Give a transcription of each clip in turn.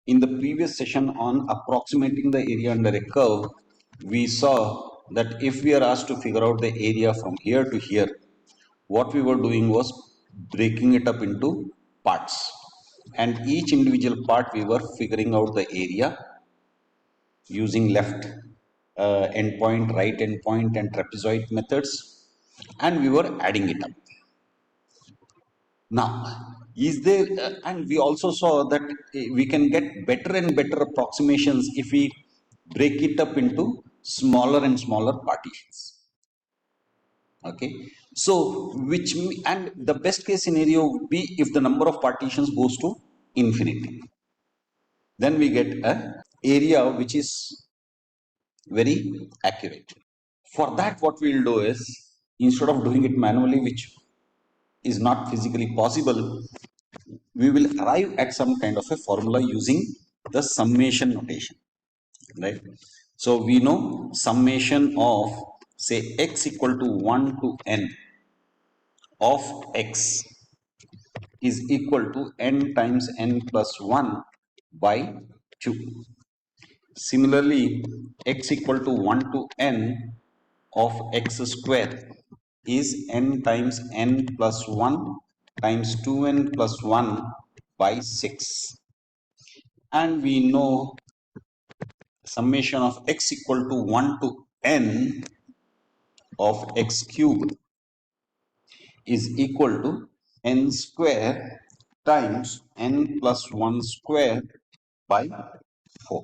In the previous session on approximating the area under a curve, we saw that if we are asked to figure out the area from here to here, what we were doing was breaking it up into parts. And each individual part we were figuring out the area using left endpoint, right endpoint, and trapezoid methods, and we were adding it up. Now, is there, and we also saw that we can get better and better approximations if we break it up into smaller and smaller partitions. Okay, so and the best case scenario would be if the number of partitions goes to infinity. Then we get a area which is very accurate. For that, what we'll do is instead of doing it manually, which is not physically possible, we will arrive at some kind of a formula using the summation notation, right? So we know summation of say x equal to 1 to n of x is equal to n times n plus 1 by 2. Similarly, x equal to 1 to n of x square is n times n plus 1 times 2n plus 1 by 6. And we know summation of x equal to 1 to n of x cube is equal to n square times n plus 1 square by 4.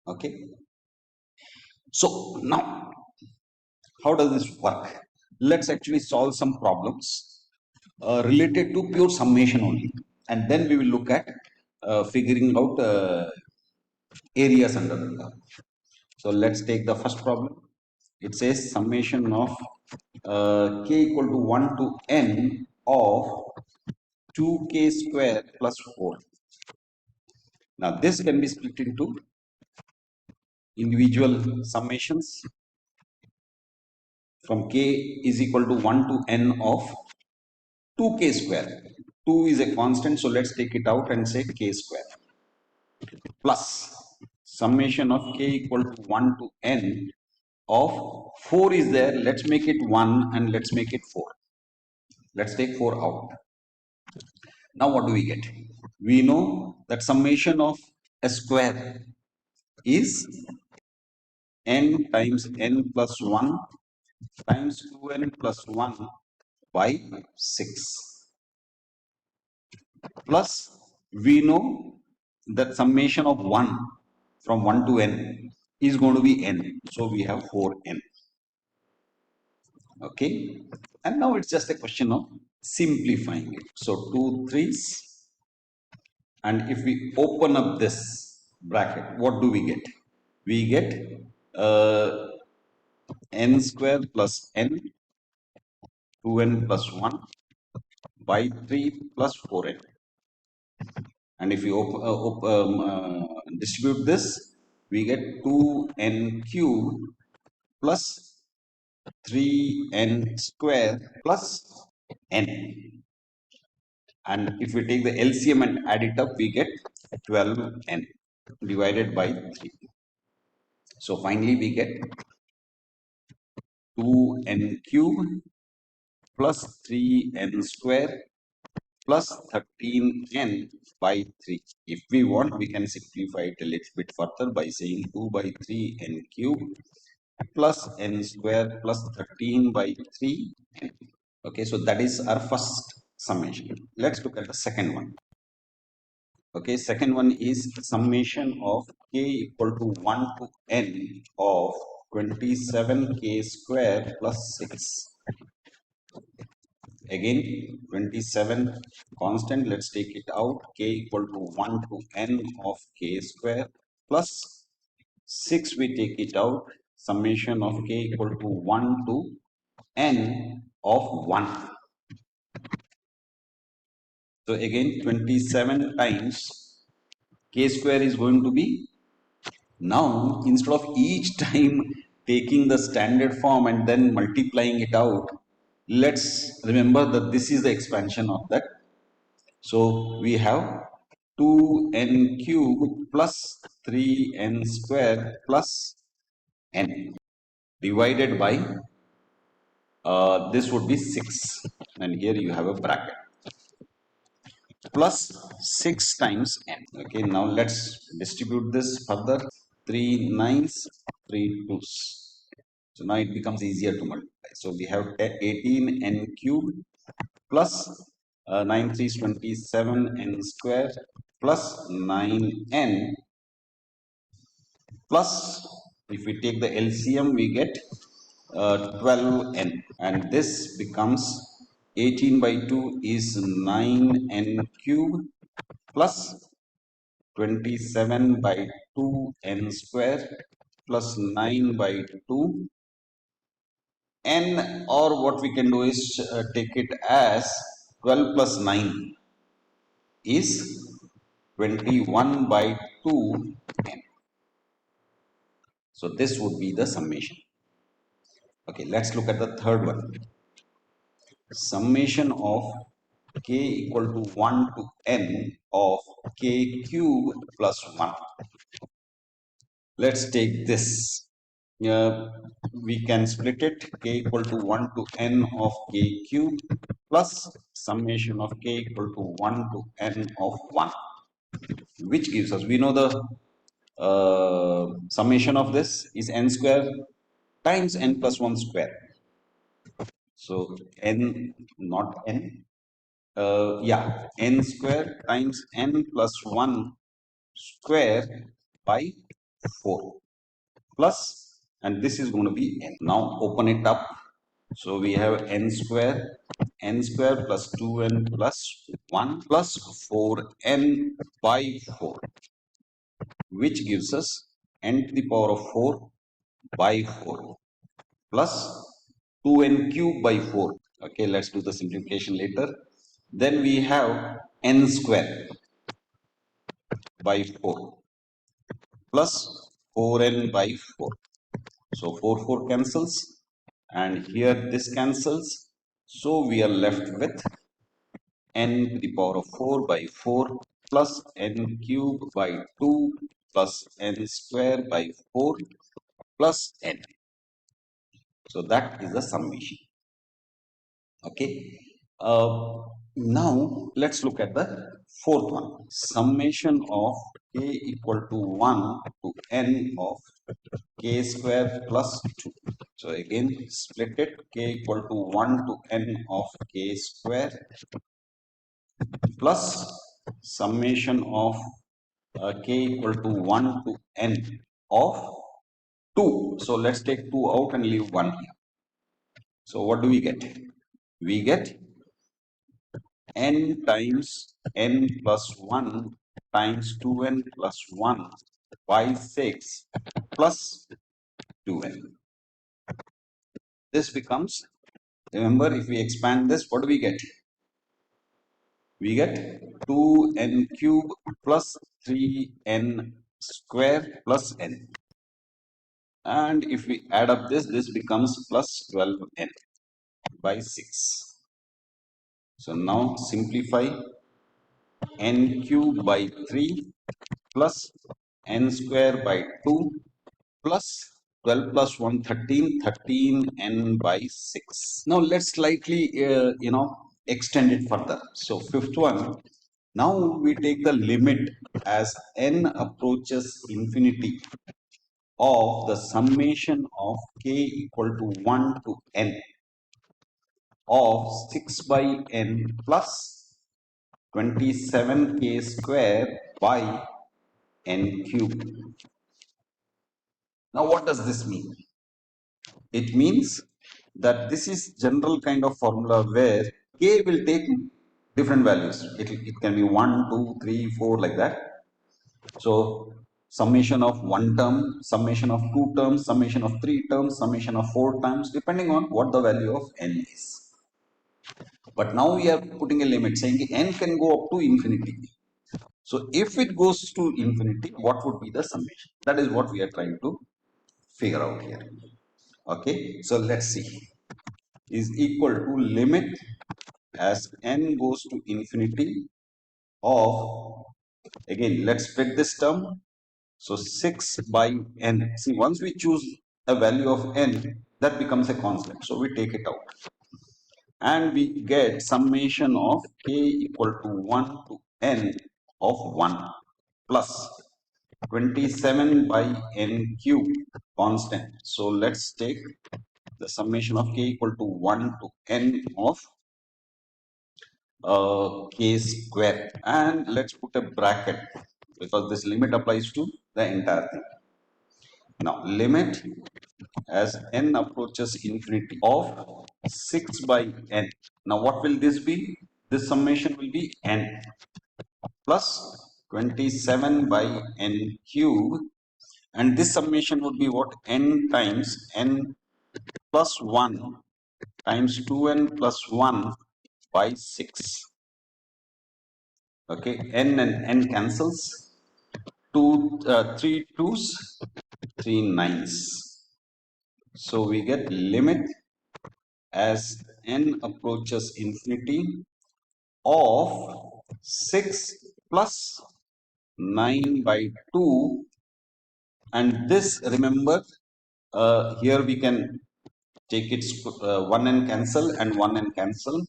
Okay. So now, how does this work? Let's actually solve some problems related to pure summation only, and then we will look at figuring out areas under the curve. So let's take the first problem. It says summation of k equal to 1 to n of 2k square plus 4. Now this can be split into individual summations from k is equal to 1 to n of 2k square. 2 is a constant, so let's take it out and say k square plus summation of k equal to 1 to n of 4 is there. Let's make it 1 and let's make it 4. Let's take 4 out. Now what do we get? We know that summation of a square is n times n plus 1 times 2n plus 1 by 6. Plus we know that summation of 1 from 1 to n is going to be n. So we have 4n. Okay. And now it's just a question of simplifying it. So 2 3s. And if we open up this bracket, what do we get? We get n square plus n, 2n plus 1 by 3 plus 4n. And if we distribute this, we get 2n cube plus 3n square plus n. And if we take the LCM and add it up, we get 12n divided by 3. So finally we get 2n cube plus 3n square plus 13n by 3. If we want, we can simplify it a little bit further by saying 2 by 3 n cube plus n square plus 13 by 3 n. Okay, so that is our first summation. Let's look at the second one. Okay, second one is summation of k equal to 1 to n of 27k square plus 6. Again, 27 constant, let's take it out. K equal to 1 to n of k square plus 6, we take it out. Summation of k equal to 1 to n of 1. So again, 27 times k square is going to be, now instead of each time taking the standard form and then multiplying it out, let's remember that this is the expansion of that. So we have 2n cube plus 3n square plus n divided by this would be 6, and here you have a bracket plus 6 times n. Okay, now let's distribute this further. 3 nines, 3 twos. So now it becomes easier to multiply. So we have 18n cube plus 9 3 is 27 n square plus 9n plus, if we take the LCM, we get 12n, and this becomes 18 by 2 is 9n cube plus 27 by 2n square plus 9 by 2 n, or what we can do is take it as 12 plus 9 is 21 by 2 n. So this would be the summation. Okay, let's look at the third one. Summation of k equal to 1 to n of k cube plus 1. Let's take this. We can split it. K equal to 1 to n of k cube plus summation of k equal to 1 to n of 1, which gives us, we know the summation of this is n square times n plus 1 square. So n, not n, yeah, n square times n plus 1 square by 4 plus, and this is going to be n. Now open it up. So we have n square plus 2n plus 1 plus 4n by 4, which gives us n to the power of 4 by 4 plus 2n cube by 4. Okay, let's do the simplification later. Then we have n square by 4 plus 4n by 4. So 4 4 cancels, and here this cancels. So we are left with n to the power of 4 by 4 plus n cube by 2 plus n square by 4 plus n. So that is the summation. Okay. Now let's look at the fourth one. Summation of k equal to 1 to n of k square plus 2. So again, split it. K equal to 1 to n of k square plus summation of k equal to 1 to n of 2. So let's take 2 out and leave 1 here. So what do we get? We get n times n plus 1 times 2n plus 1 by 6 plus 2n. This becomes, remember, if we expand this, what do we get? We get 2n cube plus 3n square plus n. And if we add up this, this becomes plus 12n by 6. So now simplify. N cube by 3 plus n square by 2 plus 12 plus 1 13, 13n by 6. Now let's slightly extend it further. So fifth one, now we take the limit as n approaches infinity of the summation of k equal to 1 to n of 6 by n plus 27k square by n cube. Now what does this mean? It means that this is general kind of formula where k will take different values. It can be 1, 2, 3, 4 like that. So summation of one term, summation of two terms, summation of three terms, summation of four terms, depending on what the value of n is. But now we are putting a limit saying n can go up to infinity. So if it goes to infinity, what would be the summation? That is what we are trying to figure out here. Okay, so let's see. Is equal to limit as n goes to infinity of Again, let's split this term. So 6 by n. See, once we choose a value of n, that becomes a constant. So we take it out. And we get summation of k equal to 1 to n of 1 plus 27 by n cube constant. So let's take the summation of k equal to 1 to n of k square, and let's put a bracket because this limit applies to the entire thing. Now limit as n approaches infinity of 6 by n. Now what will this be? This summation will be n plus 27 by n cube, and this summation would be what? N times n plus 1 times 2n plus 1 by 6. Okay, n and n cancels. Three twos, three nines. So we get limit as n approaches infinity of 6 plus 9 by 2, and this, remember, here we can take its 1 n cancel and 1 n cancel.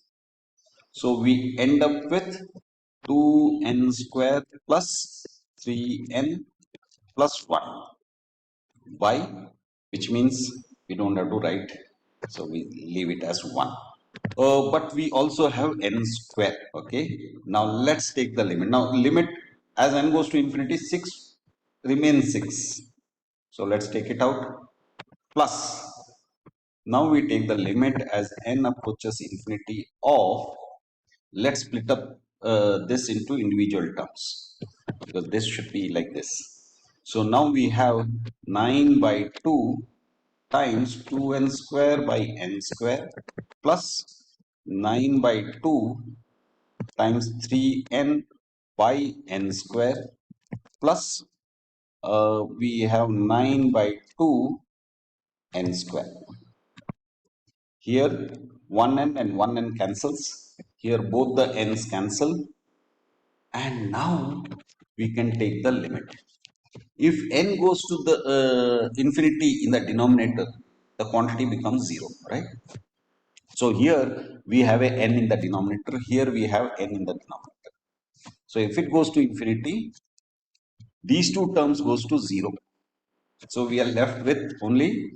So we end up with 2n square plus 3n plus 1 by, which means we don't have to write, so we leave it as 1. But we also have n square. Okay, now let's take the limit. Now limit as n goes to infinity, 6 remains 6, so let's take it out plus. Now we take the limit as n approaches infinity of, let's split up this into individual terms because this should be like this. So now we have 9 by 2 times 2n square by n square plus 9 by 2 times 3n by n square plus we have 9 by 2 n square. Here 1n and 1n cancels. Here both the n's cancel. And now we can take the limit. If n goes to the infinity in the denominator, the quantity becomes 0, right? So here we have a n in the denominator. Here we have n in the denominator. So if it goes to infinity, these two terms goes to 0. So we are left with only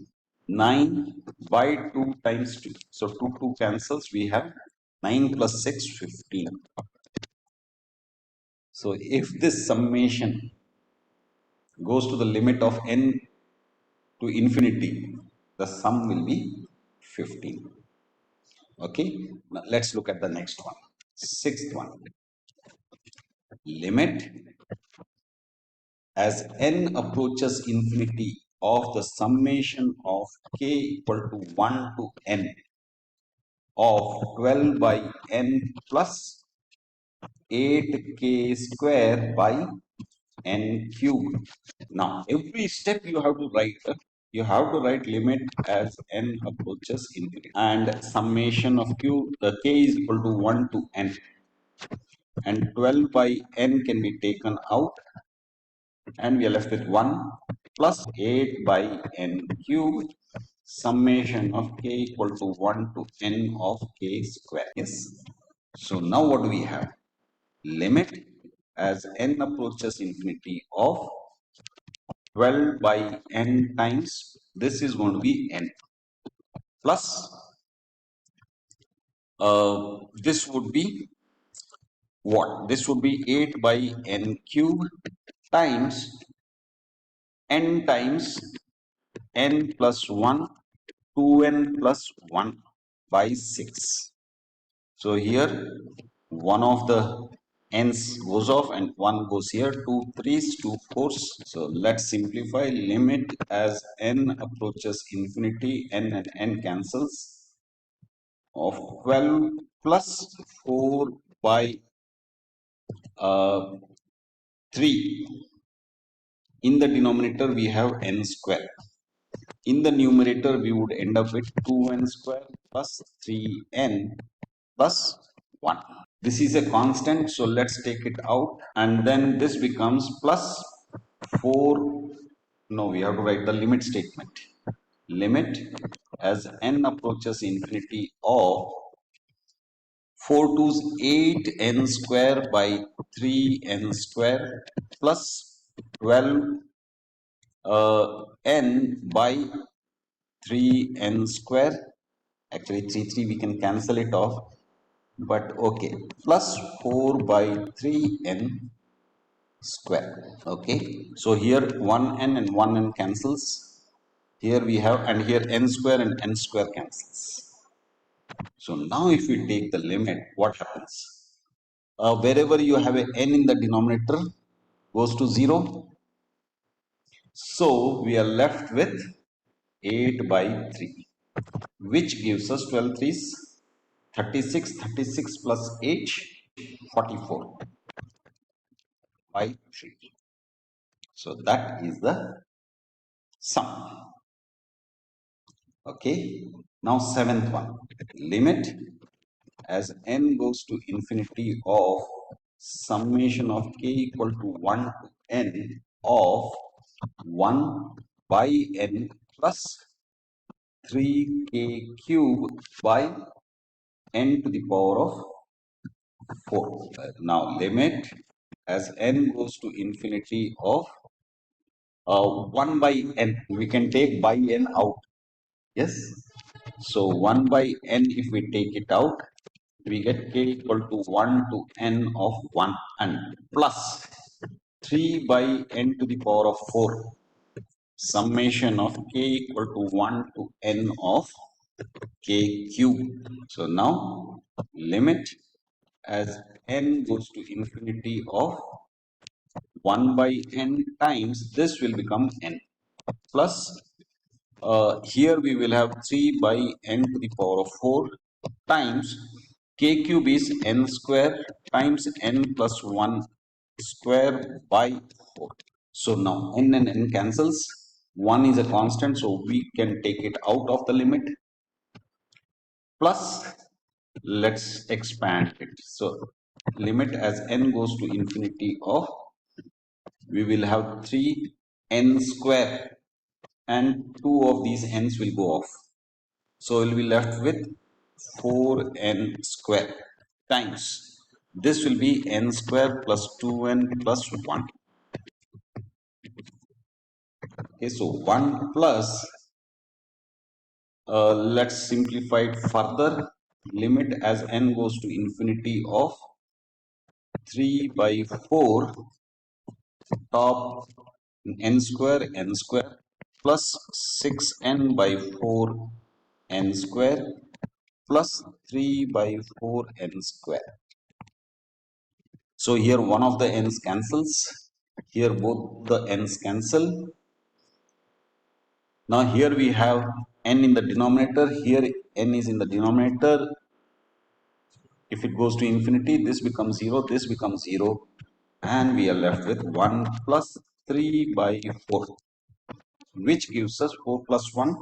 9 by 2 times 2. So 2 cancels. We have 9 plus 6, 15. So if this summation goes to the limit of n to infinity, the sum will be 15. Okay, now let's look at the next one. Sixth one. Limit as n approaches infinity of the summation of k equal to 1 to n of 12 by n plus 8k square by n cube. Now every step you have to write. You have to write limit as n approaches infinity, and summation of k is equal to 1 to n, and 12 by n can be taken out, and we are left with 1 plus 8 by n cube, summation of k equal to 1 to n of k square. Yes. So now what do we have? Limit as n approaches infinity of 12 by n times, this is going to be n, plus this would be what? This would be 8 by n cube times n plus 1, 2n plus 1 by 6. So here one of the n's goes off and 1 goes here, 2 3s, 2 4s. So let's simplify. Limit as n approaches infinity, n and n cancels, of 12 plus 4 by 3. In the denominator we have n square. In the numerator we would end up with 2n square plus 3n plus 1. This is a constant, so let's take it out, and then this becomes plus 4. No, we have to write the limit statement. Limit as n approaches infinity of 4 twos 8 n square by 3 n square plus 12 n by 3 n square. Actually 3 we can cancel it off, but okay, plus 4 by 3 n square. Okay, so here 1n and 1n cancels. Here we have, and here n square and n square cancels. So now if we take the limit, what happens? Wherever you have a n in the denominator goes to 0. So we are left with 8 by 3, which gives us 12 threes 36, 36 plus 8, 44 by 3. So that is the sum. Okay, now seventh one. Limit as n goes to infinity of summation of k equal to 1 to n of 1 by n plus 3k cube by n to the power of 4. Now limit as n goes to infinity of 1 by n. We can take by n out. Yes. So 1 by n, if we take it out, we get k equal to 1 to n of 1 and plus 3 by n to the power of 4. Summation of k equal to 1 to n of k cube. So now limit as n goes to infinity of 1 by n times this will become n plus here we will have 3 by n to the power of 4 times k cube is n square times n plus 1 square by 4. So now n and n cancels. 1 is a constant, so we can take it out of the limit. Plus, let's expand it. So limit as n goes to infinity of, we will have 3 n square and 2 of these n's will go off. So we'll be left with 4n square times this will be n square plus 2n plus 1. Okay, so 1 plus, let's simplify it further. Limit as n goes to infinity of 3 by 4 top n square plus 6n by 4 n square plus 3 by 4 n square. So here one of the n's cancels, here both the n's cancel. Now here we have n in the denominator, here n is in the denominator. If it goes to infinity, this becomes 0, this becomes 0, and we are left with 1 plus 3 by 4, which gives us 4 plus 1,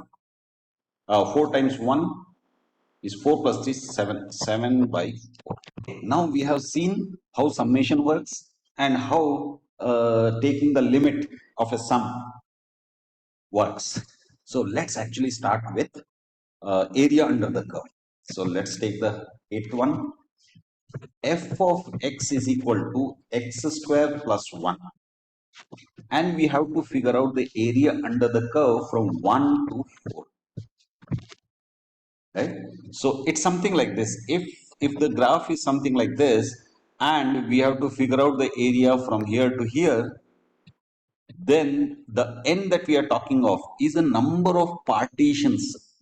4 times 1 is 4 plus 3, 7 by 4. Now we have seen how summation works and how taking the limit of a sum works. So let's actually start with area under the curve. So let's take the 8th one. F of x is equal to x square plus 1, and we have to figure out the area under the curve from 1 to 4. Right? So it's something like this. If the graph is something like this and we have to figure out the area from here to here, then the n that we are talking of is a number of partitions.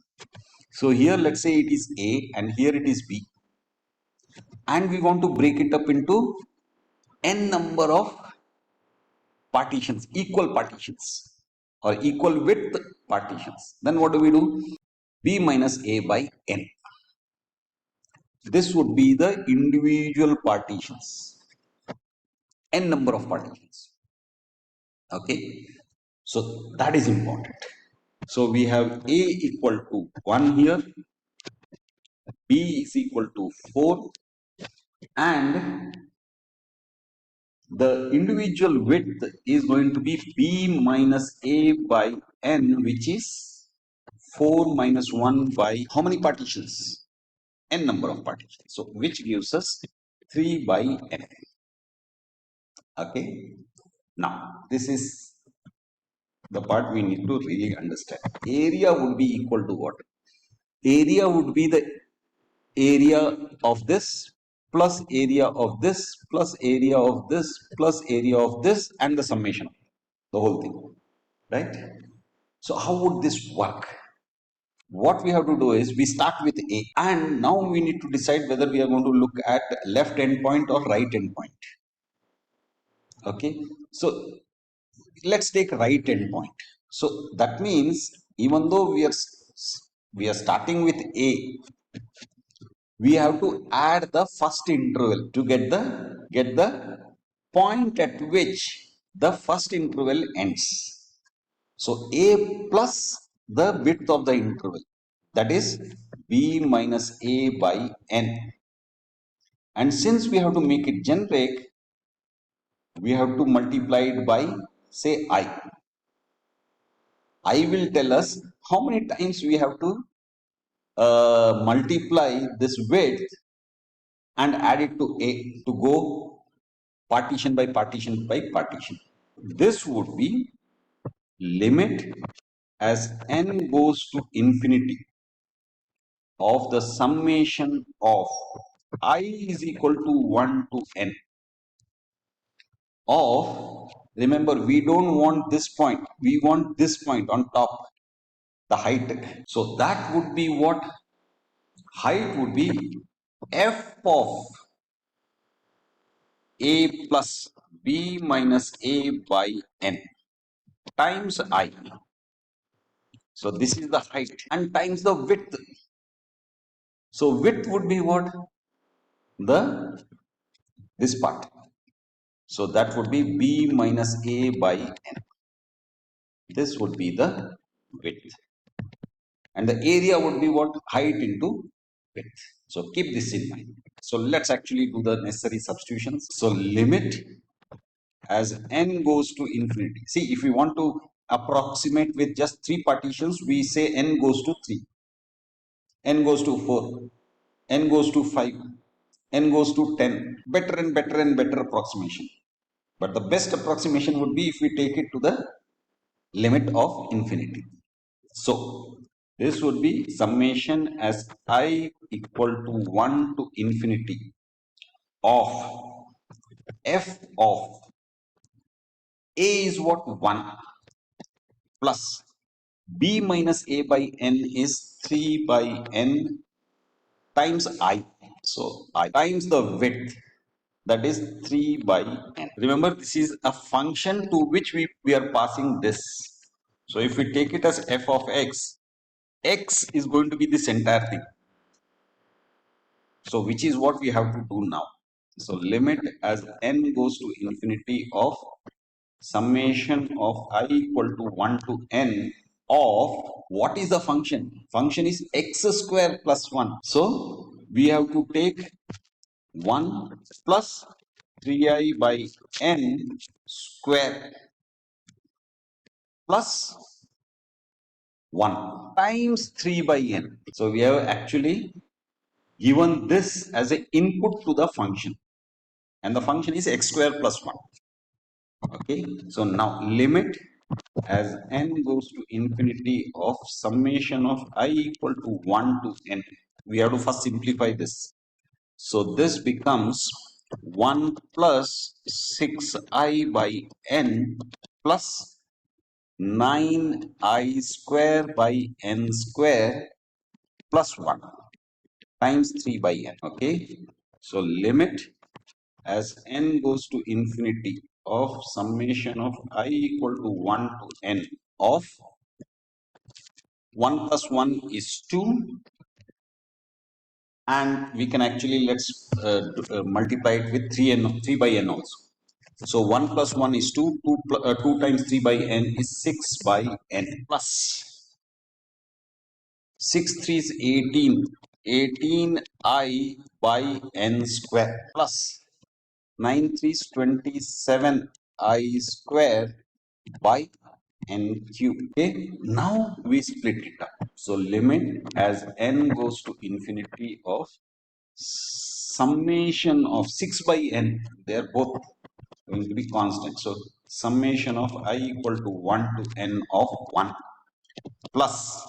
So here let's say it is A and here it is B, and we want to break it up into n number of partitions, equal partitions or equal width partitions. Then what do we do? B minus A by n. This would be the individual partitions, n number of partitions. Okay, so that is important. So we have A equal to 1 here, B is equal to 4, and the individual width is going to be b minus a by n, which is 4 minus 1 by how many partitions? N number of partitions. So which gives us 3 by n. Okay. Now this is the part we need to really understand. Area would be equal to what? Area would be the area of this plus area of this plus area of this plus area of this and the summation, the whole thing, right? So how would this work? What we have to do is we start with A, and now we need to decide whether we are going to look at left endpoint or right endpoint. Okay, so let's take right endpoint. So that means even though we are starting with A, we have to add the first interval to get the point at which the first interval ends. So A plus the width of the interval, that is b minus a by n. And since we have to make it generic, we have to multiply it by, say, I. I will tell us how many times we have to multiply this width and add it to A to go partition by partition by partition. This would be limit as n goes to infinity of the summation of I is equal to 1 to n of, remember, we don't want this point, we want this point on top, the height. So that would be what? Height would be f of a plus b minus a by n times I. So this is the height and times the width. So width would be what? This part. So that would be b minus a by n. This would be the width. And the area would be what? Height into width. So keep this in mind. So let's actually do the necessary substitutions. So limit as n goes to infinity. See, if we want to approximate with just 3 partitions, we say n goes to 3, n goes to 4, n goes to 5, n goes to 10. Better and better and better approximation. But the best approximation would be if we take it to the limit of infinity. So this would be summation as I equal to 1 to infinity of f of a is what? 1 plus b minus a by n is 3 by n times I. So I times the width, that is 3 by n. Remember, this is a function to which we are passing this. So if we take it as f of x, x is going to be this entire thing. So which is what we have to do now. So limit as n goes to infinity of summation of I equal to 1 to n of, what is the function? Function is x square plus 1. So we have to take 1 plus 3i by n square plus 1 times 3 by n. So we have actually given this as an input to the function, and the function is x square plus 1. Okay, so now limit as n goes to infinity of summation of I equal to 1 to n. We have to first simplify this. So this becomes 1 plus 6i by n plus 9i square by n square plus 1 times 3 by n. Okay, so limit as n goes to infinity of summation of I equal to 1 to n of 1 plus 1 is 2, and we can actually, let's multiply it with 3 by n also. So 1 plus 1 is 2, 2 times 3 by n is 6 by n plus 6 3 is 18, 18i by n square plus 9 3s 27i square by n cube. Okay, now we split it up. So limit as n goes to infinity of summation of 6 by n. They are both going to be constant. So summation of I equal to 1 to n of 1 plus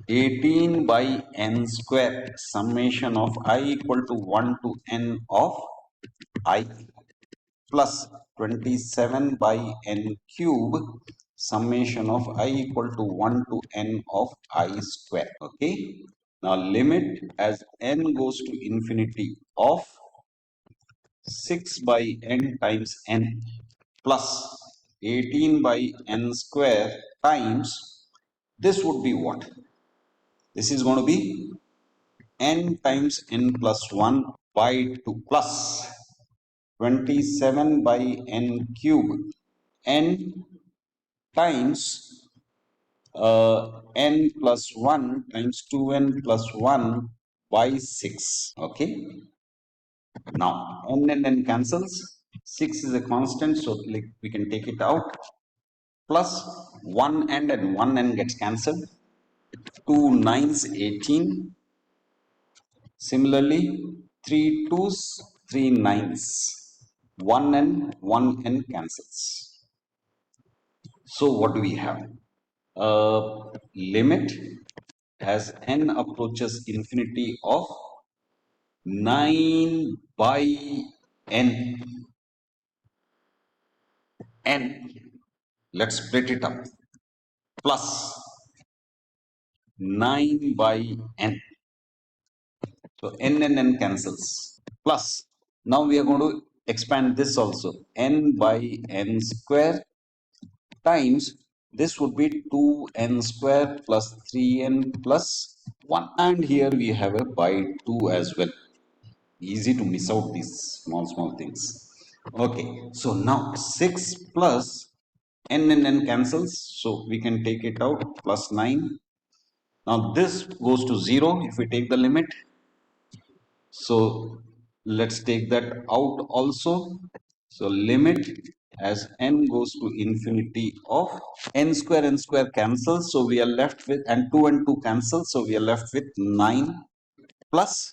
18 by n square summation of I equal to 1 to n of I plus 27 by n cube summation of I equal to 1 to n of I square. Okay, now limit as n goes to infinity of 6 by n times n plus 18 by n square times, this would be what? This is going to be n times n plus 1 by 2 plus 27 by n cube n times n plus 1 times 2n plus 1 by 6. Okay, now n and n cancels, 6 is a constant, so like we can take it out, plus 1 and 1 n gets cancelled, 2 nines 18, similarly 3 twos 3 nines, 1 n 1 n cancels. So what do we have? Limit as n approaches infinity of 9 by n. n, let's split it up, plus 9 by n. So n and n cancels, plus now we are going to expand this also, n by n square times this would be 2n square plus 3n plus 1, and here we have a by 2 as well. Easy to miss out these small things. Okay, so now 6 plus n and n cancels, so we can take it out, plus 9. Now this goes to 0 if we take the limit, so let's take that out also. So limit as n goes to infinity of n square cancels, so we are left with, and 2 cancels, so we are left with 9 plus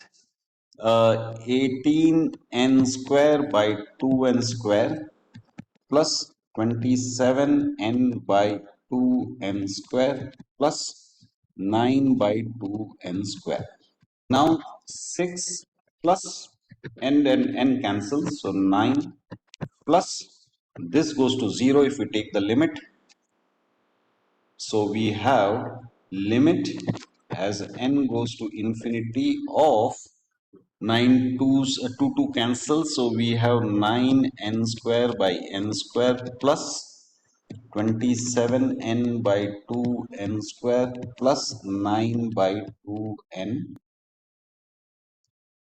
18n square by 2n square plus 27n by 2n square plus 9 by 2n square. Now 6 plus n and n cancels, so 9 plus this goes to 0 if we take the limit. So we have limit as n goes to infinity of 9 twos 2 cancel, so we have 9n square by n square plus 27n by 2n square plus 9 by 2n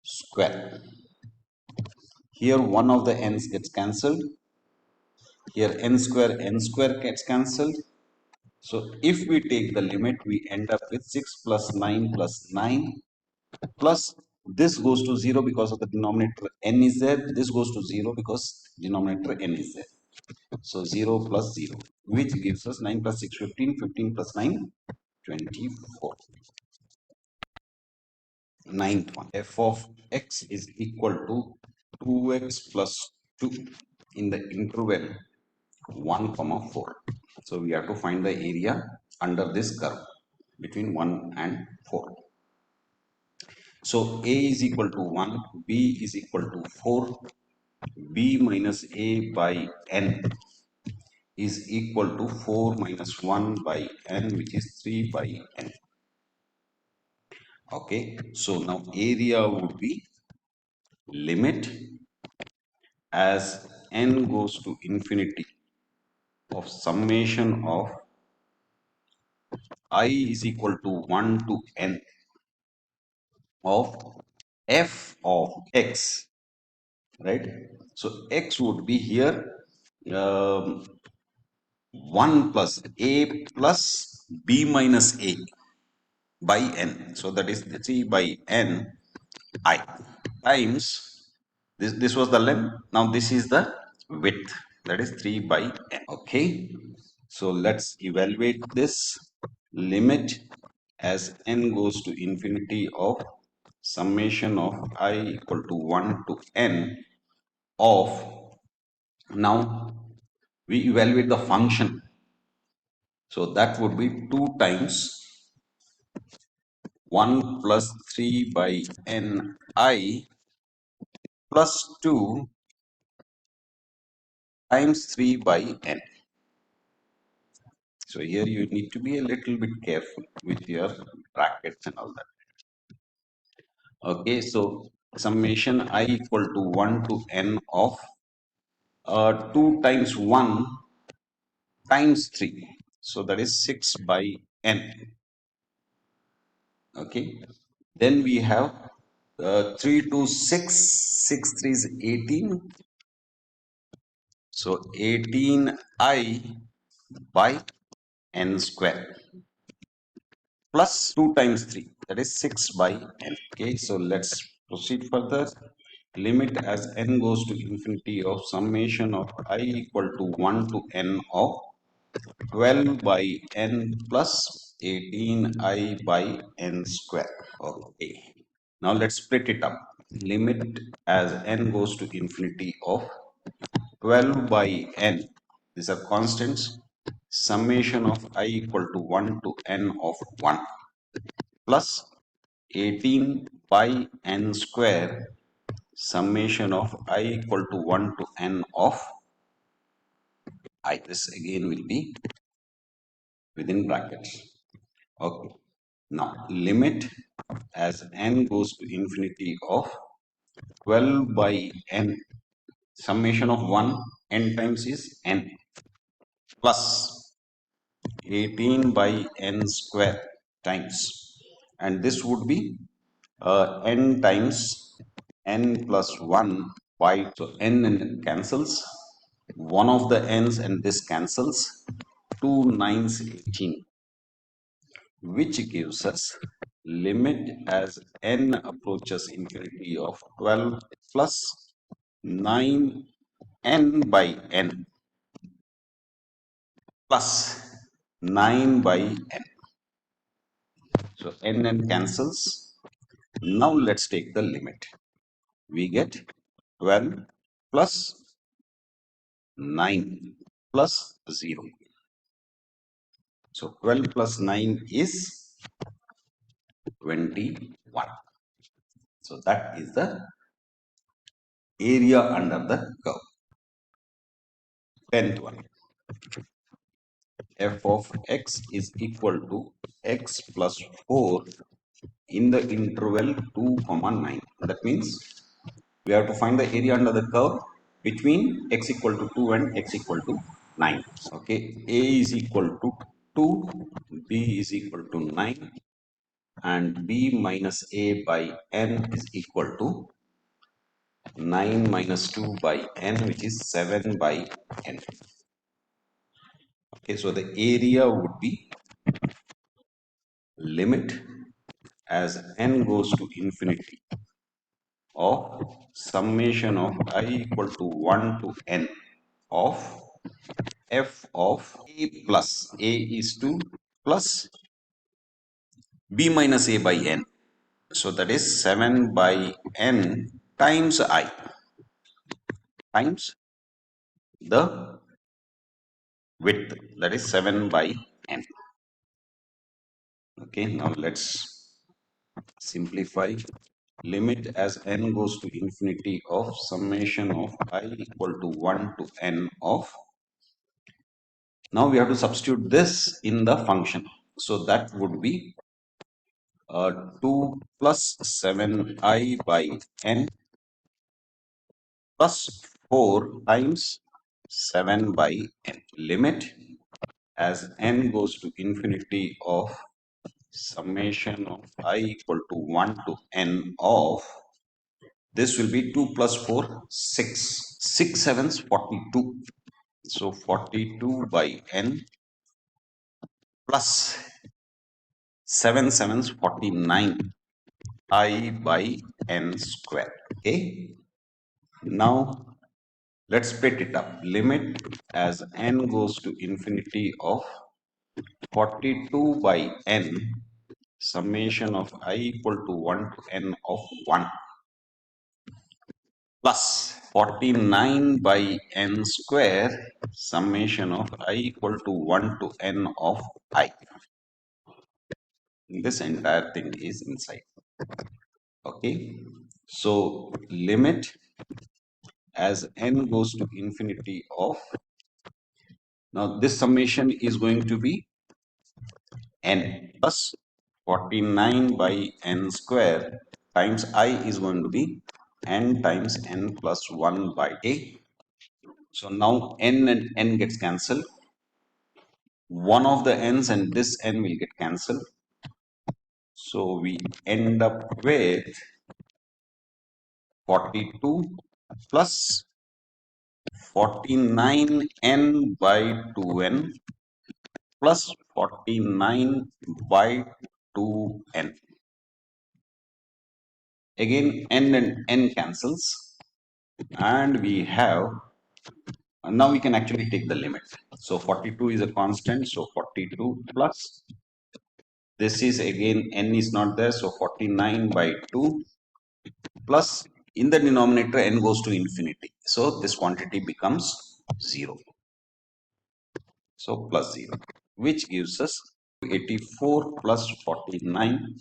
square. Here one of the n's gets cancelled, here n square gets cancelled. So if we take the limit, we end up with 6 plus 9 plus 9 plus this goes to 0 because of the denominator n is there, this goes to 0 because denominator n is there. So 0 plus 0, which gives us 9 plus 6 15, 15 plus 9 24. Ninth one, f of x is equal to 2x plus 2 in the interval 1 comma 4. So we have to find the area under this curve between 1 and 4. So a is equal to 1, b is equal to 4, b minus a by n is equal to 4 minus 1 by n, which is 3 by n. Okay, so now area would be limit as n goes to infinity of summation of I is equal to 1 to n of f of x, right? So x would be here 1 plus a plus b minus a. by n. So that is 3 by n I times this was the length. Now this is the width, that is 3 by n. Okay, so let's evaluate this. Limit as n goes to infinity of summation of I equal to 1 to n of, now we evaluate the function, so that would be 2 times 1 plus 3 by n I plus 2 times 3 by n. So here you need to be a little bit careful with your brackets and all that. Okay, so summation I equal to 1 to n of 2 times 1 times 3. So that is 6 by n. Okay, then we have 3 to 6, 6 3 is 18. So 18i by n square plus 2 times 3, that is 6 by n. Okay, so let's proceed further. Limit as n goes to infinity of summation of I equal to 1 to n of 12 by n plus 18i by n square. Okay, now let's split it up. Limit as n goes to infinity of 12 by n, these are constants, summation of I equal to 1 to n of 1 plus 18 by n square, summation of I equal to 1 to n of I. This again will be within brackets. Okay. Now limit as n goes to infinity of 12 by n, summation of 1 n times is n plus 18 by n square times, and this would be n times n plus 1 by, so n cancels, one of the n's and this cancels, 2 9s 18, which gives us limit as n approaches infinity of 12 plus 9 n by n plus 9 by n. So n cancels. Now let's take the limit. We get 12 plus 9 plus 0. So 12 plus 9 is 21. So that is the area under the curve. 10th one. F of x is equal to x plus 4 in the interval 2 comma 9. That means we have to find the area under the curve between x equal to 2 and x equal to 9. Okay, a is equal to 2, b is equal to 9, and b minus a by n is equal to 9 minus 2 by n, which is 7 by n. Okay, so the area would be limit as n goes to infinity of summation of I equal to 1 to n of f of a plus a is 2 plus b minus a by n. So that is 7 by n times I times the width, that is 7 by n. Okay, now let's simplify. Limit as n goes to infinity of summation of I equal to 1 to n of, now we have to substitute this in the function, so that would be 2 plus 7i by n plus 4 times 7 by n. Limit as n goes to infinity of summation of I equal to 1 to n of, this will be 2 plus 4 6, 6 sevens 42, so 42 by n plus 7 sevens 49 I by n square. Okay. Now let's split it up. Limit as n goes to infinity of 42 by n summation of I equal to 1 to n of 1 plus 49 by n square summation of I equal to 1 to n of I. This entire thing is inside. Okay. So limit as n goes to infinity of, now this summation is going to be n plus 49 by n square times I is going to be n times n plus 1 by a. So now n and n gets cancelled. One of the n's and this n will get cancelled. So we end up with 42 plus 49n by 2n plus 49 by 2n. Again n and n cancels, and we have, now we can actually take the limit. So 42 is a constant, so 42 plus, this is again n is not there, so 49 by 2 plus, in the denominator n goes to infinity, so this quantity becomes 0, so plus 0, which gives us 84 plus 49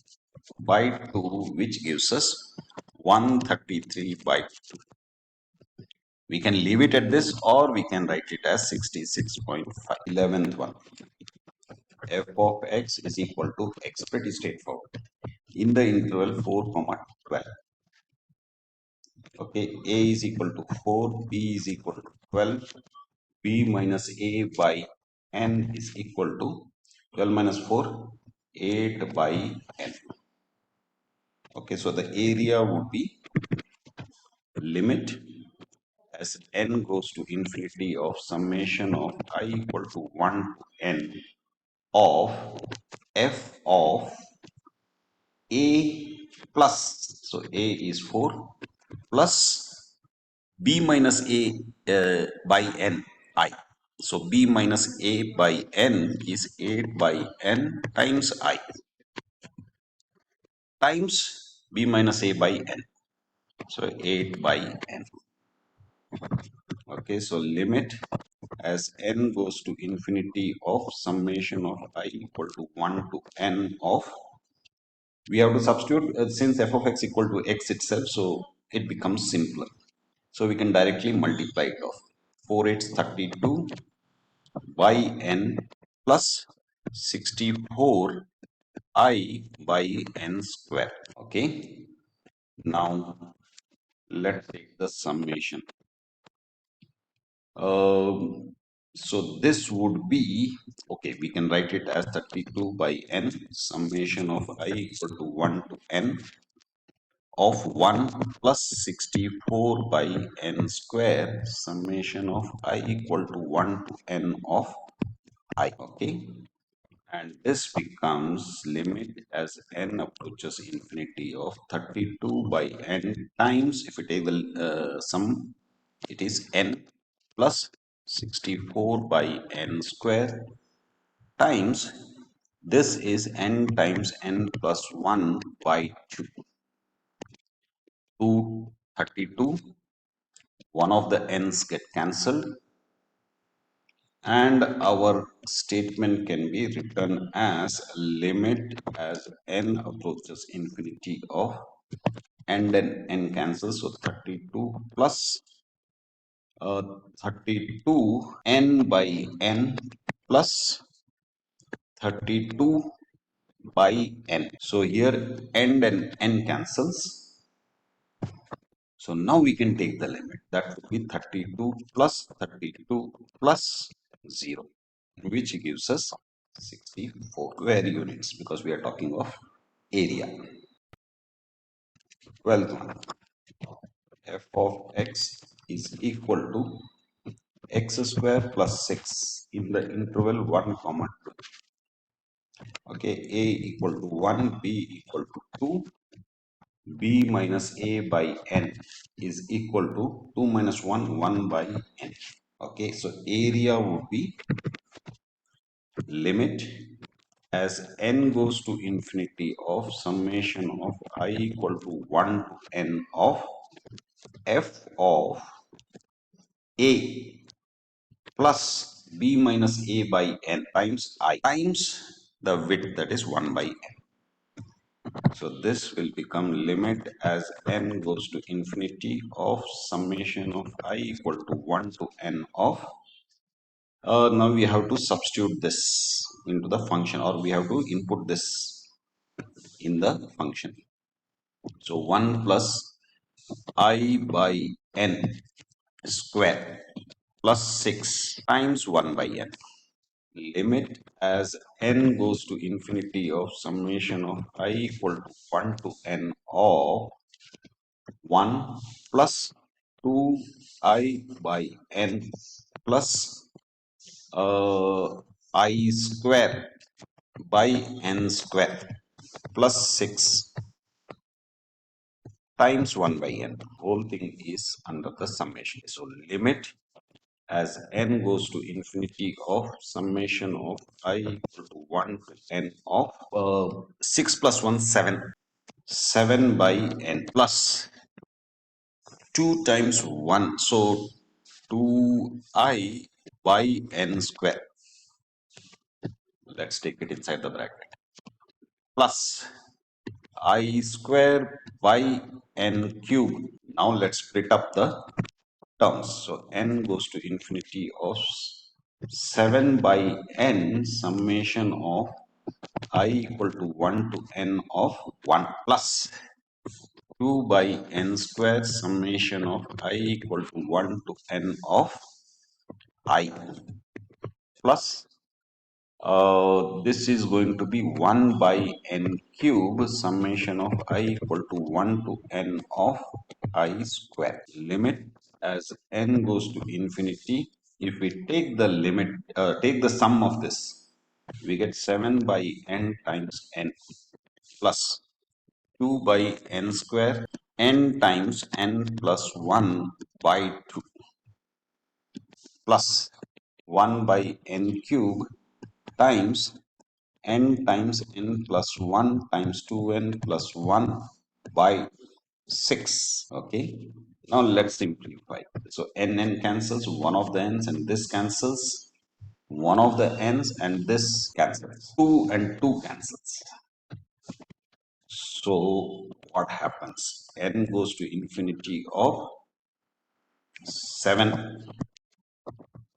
by 2, which gives us 133 by 2. We can leave it at this, or we can write it as 66.5. 11th one, f of x is equal to x, pretty straightforward, in the interval 4 comma 12. Okay, a is equal to 4, b is equal to 12, b minus a by n is equal to 12 minus 4, 8 by n. Okay, so the area would be limit as n goes to infinity of summation of I equal to 1 to n of f of a plus, so a is 4 plus b minus a by n I. So b minus a by n is 8 by n times I times b minus a by n. So 8 by n. Okay, so limit as n goes to infinity of summation of I equal to 1 to n of, we have to substitute since f of x equal to x itself, so it becomes simpler. So we can directly multiply it off. 4 8 32 by n plus 64 I by n square. Okay. Now let's take the summation. So this would be, okay, we can write it as 32 by n summation of I equal to 1 to n of 1 plus 64 by n square summation of I equal to 1 to n of I. Okay, and this becomes limit as n approaches infinity of 32 by n times, if you take the sum, it is n plus 64 by n square times, this is n times n plus 1 by 2. 232, one of the n's get cancelled, and our statement can be written as limit as n approaches infinity of, and then n cancels, so 32 plus 32 n by n plus 32 by n. So here n and n cancels. So now we can take the limit. That would be 32 plus 32 plus 0, which gives us 64 square units, because we are talking of area. 12th one, f of x is equal to x square plus 6 in the interval 1 comma 2. Okay, A equal to 1, B equal to 2, B minus A by N is equal to 2 minus 1, 1 by N. Okay, so area would be limit as n goes to infinity of summation of I equal to 1 to n of f of a plus b minus a by n times I times the width, that is 1 by n. So this will become limit as n goes to infinity of summation of I equal to 1 to n of now we have to substitute this into the function, or we have to input this in the function. So 1 plus I by n square plus 6 times 1 by n. Limit as n goes to infinity of summation of I equal to 1 to n of 1 plus 2 I by n plus I square by n square plus 6 times 1 by n. Whole thing is under the summation. So limit as n goes to infinity of summation of I equal to 1 to n of 6 plus 1, 7. 7 by n plus 2 times 1. So 2I by n square. Let's take it inside the bracket. Plus I square by n cube. Now let's split up the terms. So n goes to infinity of 7 by n summation of I equal to 1 to n of 1 plus 2 by n square summation of I equal to 1 to n of I plus this is going to be 1 by n cube summation of I equal to 1 to n of I square. Limit as n goes to infinity. If we take the limit, take the sum of this, we get 7 by n times n plus 2 by n square n times n plus 1 by 2 plus 1 by n cube times n times n plus 1 times 2n plus 1 by 6. Okay, now let's simplify. So n cancels, one of the n's, and this cancels, one of the n's, and this cancels, 2 and 2 cancels. So what happens? N goes to infinity of 7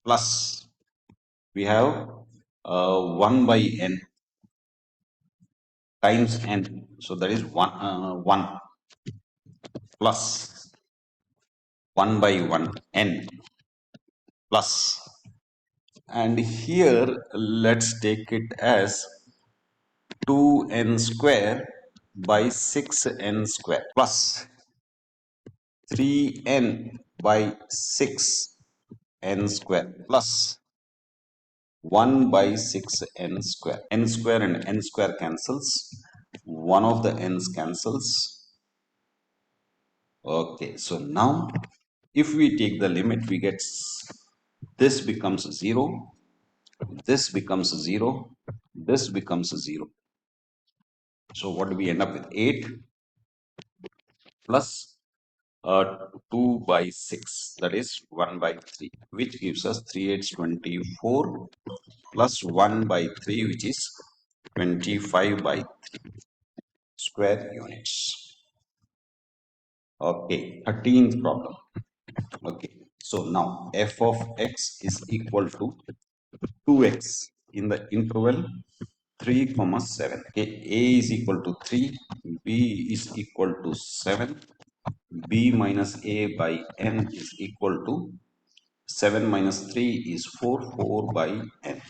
plus we have 1 by n times n, so that is 1 plus 1 by 1 n plus, and here let's take it as 2n square by 6n square plus 3n by 6n square plus 1 by 6n square. N square and n square cancels, one of the n's cancels. Okay, so now if we take the limit, we get this becomes 0, this becomes 0, this becomes 0. So what do we end up with? 8 plus 2 by 6, that is 1 by 3, which gives us 3 8's 24 plus 1 by 3, which is 25 by 3 square units. Okay, 13th problem. Okay, so now f of x is equal to 2x in the interval 3 comma 7. Okay, a is equal to 3, b is equal to 7, b minus a by n is equal to 7 minus 3 is 4, 4 by n.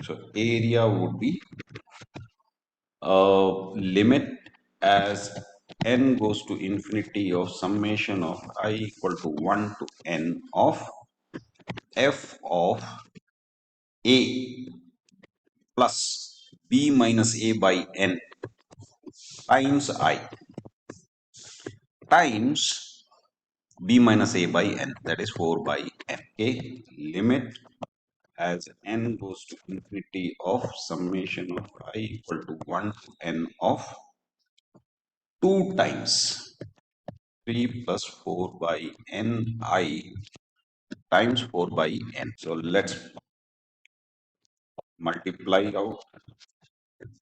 So area would be limit as n goes to infinity of summation of I equal to 1 to n of f of a plus b minus a by n times I times b minus a by n, that is 4 by n. Okay, limit as n goes to infinity of summation of I equal to 1 to n of 2 times 3 plus 4 by n I times 4 by n. So let's multiply out.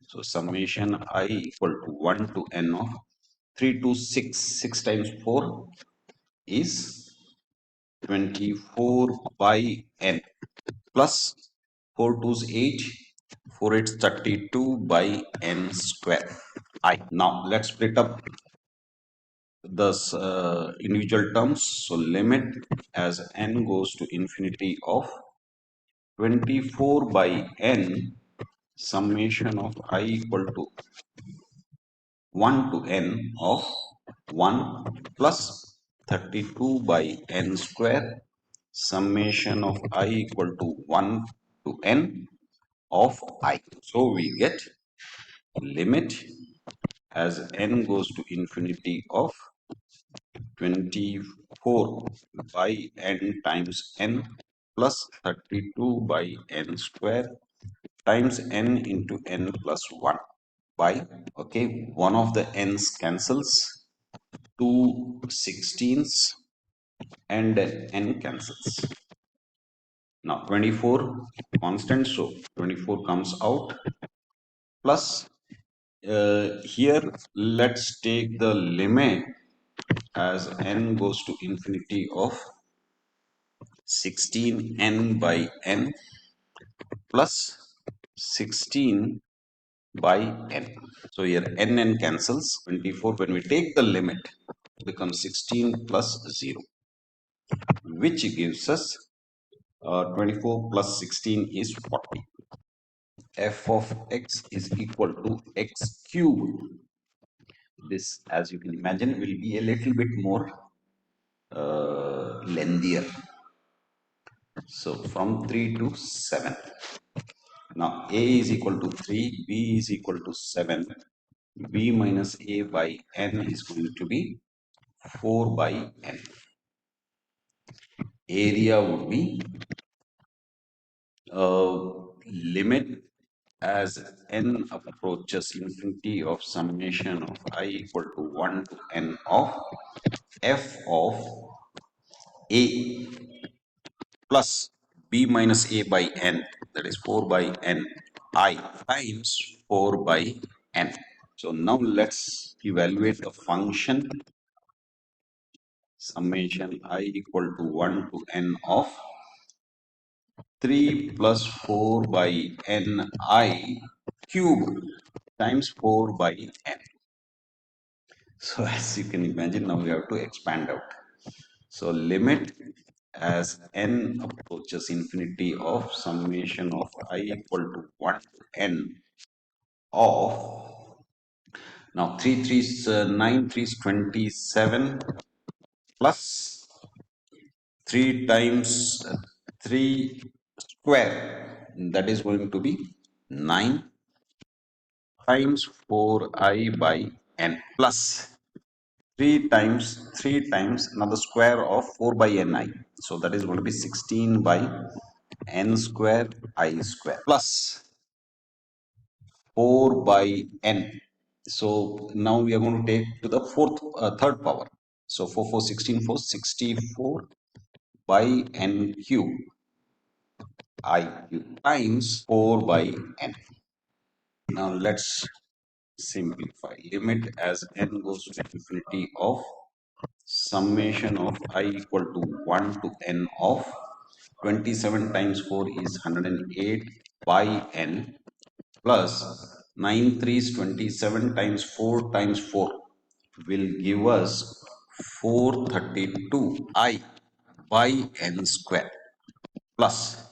So summation I equal to 1 to n of 3 to 6. 6 times 4 is 24 by n plus 4 2's 8, 4 8's 32 by n square I. Now let's split up the individual terms. So limit as n goes to infinity of 24 by n summation of I equal to 1 to n of 1 plus 32 by n square summation of I equal to 1 to n of I. So we get limit as n goes to infinity of 24 by n times n plus 32 by n square times n into n plus 1 by, okay, one of the n's cancels, two 16s, and then n cancels. Now 24 constant, so 24 comes out plus here let's take the limit as n goes to infinity of 16n by n plus 16 by n. So here n cancels. 24 when we take the limit becomes 16 plus 0, which gives us 24 plus 16 is 40. F of x is equal to x cubed. This, as you can imagine, will be a little bit more lengthier. So from 3 to 7. Now a is equal to 3, b is equal to 7. B minus a by n is going to be 4 by n. Area would be limit as n approaches infinity of summation of I equal to 1 to n of f of a plus b minus a by n, that is 4 by n I times 4 by n. So now let's evaluate the function summation I equal to 1 to n of 3 plus 4 by n I cubed times 4 by n. So as you can imagine, now we have to expand out. So limit as n approaches infinity of summation of I equal to 1 to n of, now 3 3 is 9, 3 is 27 plus 3 times 3 square, that is going to be 9 times 4i by n plus 3 times 3 times another square of 4 by ni. So that is going to be 16 by n square I square plus 4 by n. So now we are going to take to the third power. So 4 4 16 4 64 by n cube I cube times 4 by n. Now let's simplify. Limit as n goes to infinity of summation of I equal to 1 to n of 27 times 4 is 108 by n plus 9 3 is 27 times 4 times 4 will give us 432 I by n square plus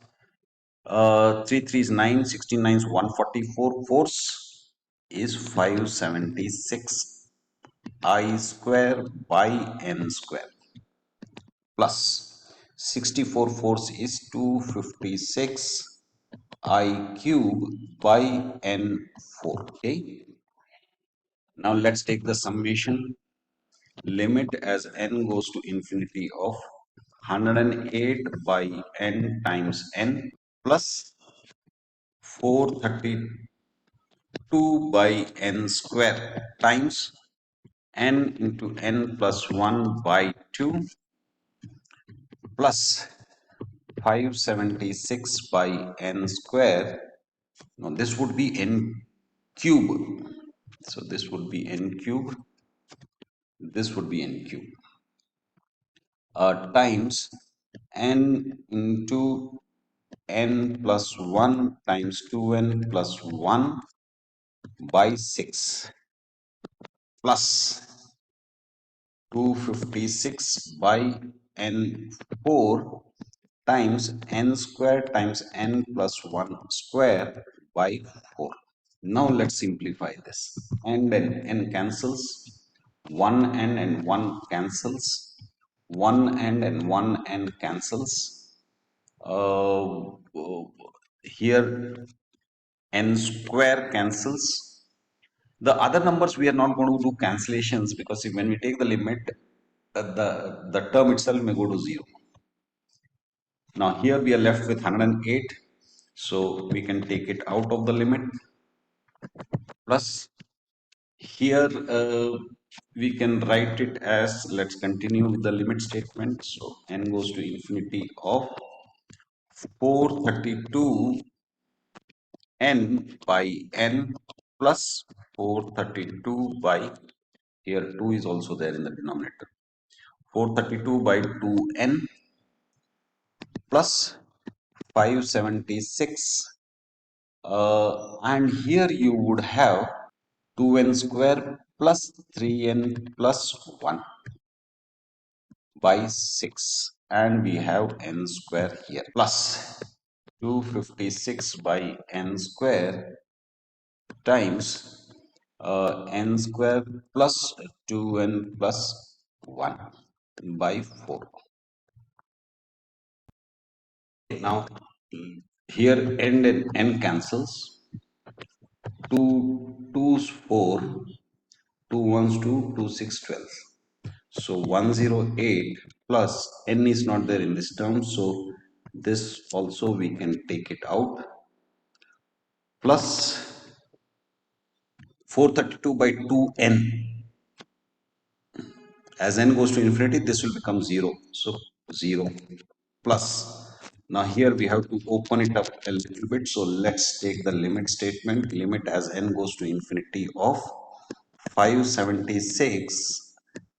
3 3 is 9, 16 9 is 144, fourths is 576 I square by n square plus 64 fourths is 256 I cube by n4. Okay. Now let's take the summation. Limit as n goes to infinity of 108 by n times n plus 432 by n square times n into n plus 1 by 2 plus 576 by n square. Now this would be n cube. So this would be n cube. This would be n cube. Times n into n plus 1 times 2n plus 1 by 6 plus 256 by n4 times n square times n plus 1 square by 4. Now let's simplify this. N cancels. 1n and 1 cancels. 1n and 1n cancels. Here n square cancels. The other numbers we are not going to do cancellations because when we take the limit, the term itself may go to 0. Now here we are left with 108, so we can take it out of the limit. Plus here we can write it as, let's continue with the limit statement. So n goes to infinity of 432 n by n plus 432 by, here 2 is also there in the denominator, 432 by 2n plus 576, and here you would have 2n square plus 3n plus 1 by 6, and we have n square here plus 256 by n square times n square plus 2n plus 1 by 4. Now here n and n cancels. 2 2's 4, 2 1's 2, 2 6 12. So 108 plus n is not there in this term, so this also we can take it out, plus 432 by 2n. As n goes to infinity, this will become 0. So 0 plus. Now here we have to open it up a little bit. So let's take the limit statement. Limit as n goes to infinity of 576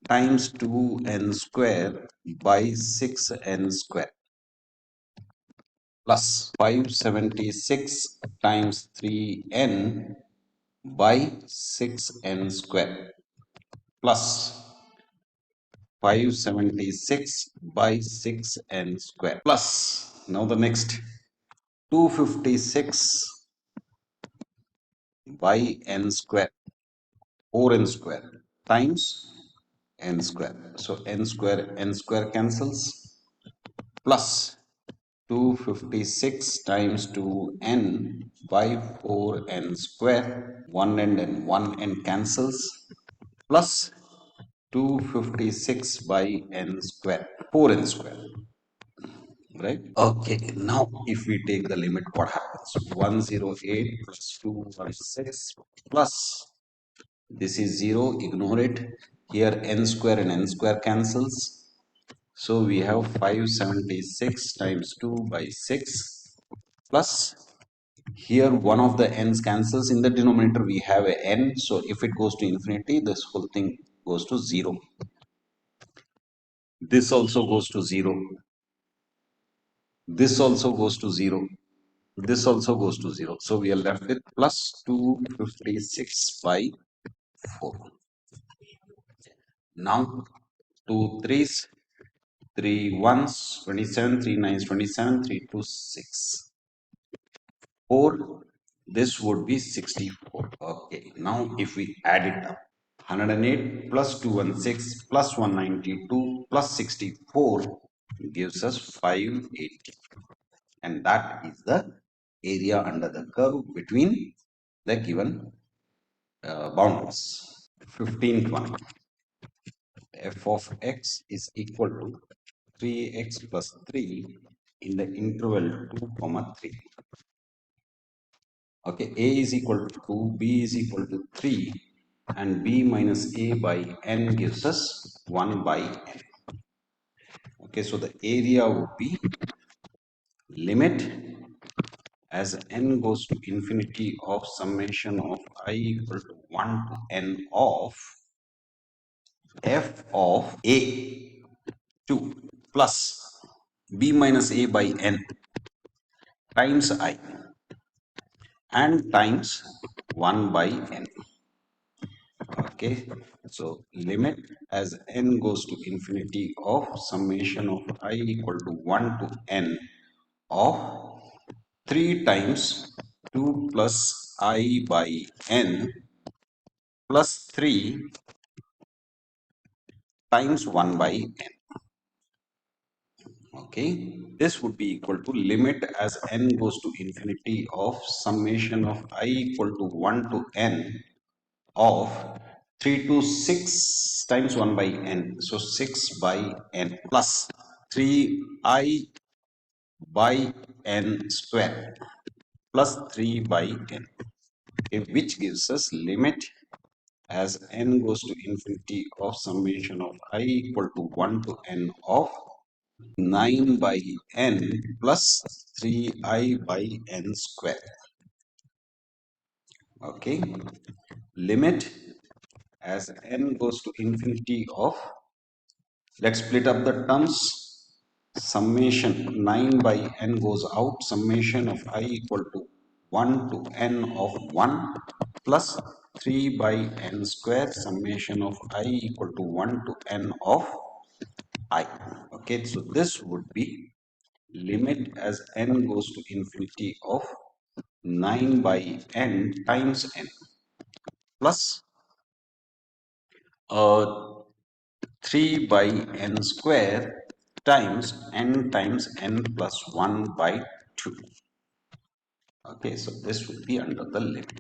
times 2n square by 6n square plus 576 times 3n by 6n square plus 576 by 6n square plus, now the next, 256 by n square, 4n square times n square. So n square cancels, plus 256 times 2n by 4n square, 1 end and 1 end cancels, plus 256 by n square, 4n square, right? Okay, now if we take the limit, what happens? 108 plus 216 plus, this is 0, ignore it. Here n square and n square cancels. So we have 576 times 2 by 6 plus, here one of the n's cancels. In the denominator we have a n, so if it goes to infinity, this whole thing goes to 0. This also goes to 0. This also goes to 0. This also goes to 0. So we are left with plus 256 by 4. Now 2 3's, 3 1's 27, 3 9's 27, 3 2 6. 4, this would be 64. Okay, now if we add it up, 108 plus 216 plus 192 plus 64 gives us 580, and that is the area under the curve between the given boundaries. 15th one, f of x is equal to 3x plus 3 in the interval 2 comma 3. Okay, a is equal to 2, b is equal to 3, and b minus a by n gives us 1 by n. Okay, so the area would be limit as n goes to infinity of summation of I equal to 1 to n of f of a 2 plus b minus a by n times I and times 1 by n. Okay, so limit as n goes to infinity of summation of I equal to 1 to n of 3 times 2 plus I by n plus 3 times 1 by n. Okay, this would be equal to limit as n goes to infinity of summation of I equal to 1 to n of 3 to 6 times 1 by n. So 6 by n plus 3I by n square plus 3 by n, okay, which gives us limit as n goes to infinity of summation of I equal to 1 to n of 9 by n plus 3I by n square. Okay, limit as n goes to infinity of, let's split up the terms, summation 9 by n goes out, summation of I equal to 1 to n of 1 plus 3 by n square, summation of I equal to 1 to n of I. Okay, so this would be limit as n goes to infinity of 9 by n times n plus 3 by n square times n times n plus 1 by 2. Okay, so this would be under the limit.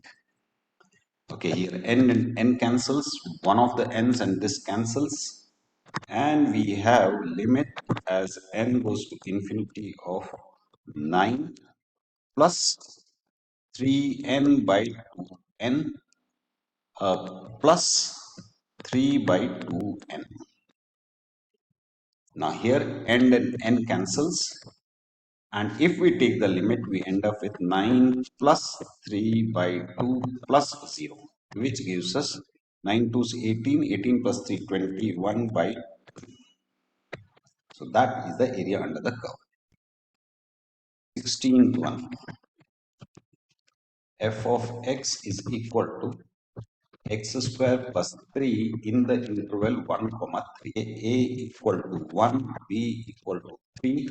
Okay, here n and n cancels, one of the n's and this cancels, and we have limit as n goes to infinity of 9 plus 3n by 2n plus 3 by 2n. Now here n and n cancels, and if we take the limit, we end up with 9 plus 3 by 2 plus 0, which gives us 9 to 18, 18 plus 3, 21 by 2. So that is the area under the curve. 16th one, f of x is equal to x square plus 3 in the interval 1 comma 3. A equal to 1, b equal to 3,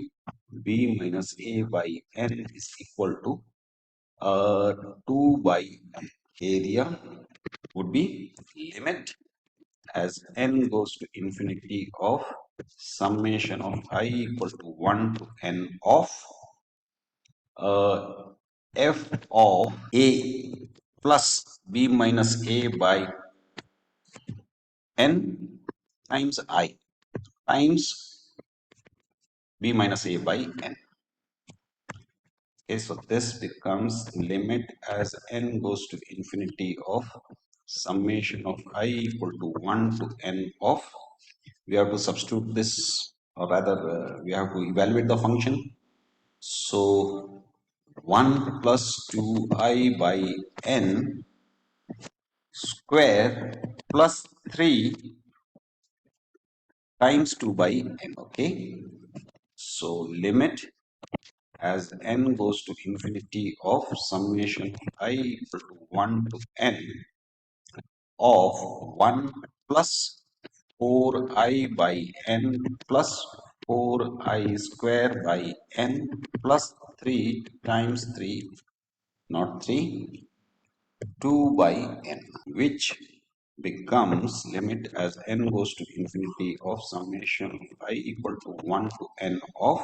b minus a by n is equal to 2 by n. Area would be limit as n goes to infinity of summation of I equal to 1 to n of f of a plus b minus a by n times I times b minus a by n. Okay, so this becomes limit as n goes to infinity of summation of I equal to 1 to n of, we have to substitute this, or rather we have to evaluate the function. So 1 plus 2I by n square plus 3 times 2 by n. Okay, so limit as n goes to infinity of summation I equal to 1 to n of 1 plus 4I by n plus 4I square by n plus 3 times 3, not 3, 2 by n, which becomes limit as n goes to infinity of summation I equal to 1 to n of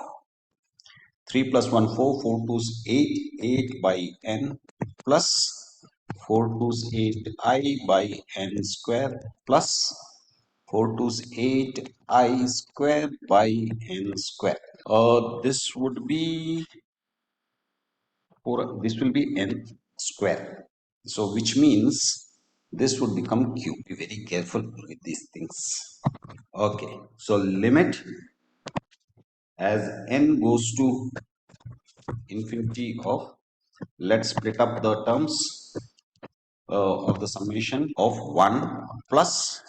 3 plus 1, 4, 4 twos 8, 8 by n plus 4 twos 8 I by n square plus 4 twos 8 I square by n square. This would be this will be n square. So which means this would become cube. Be very careful with these things. Okay, so limit as n goes to infinity of, let's split up the terms of the summation of 1 plus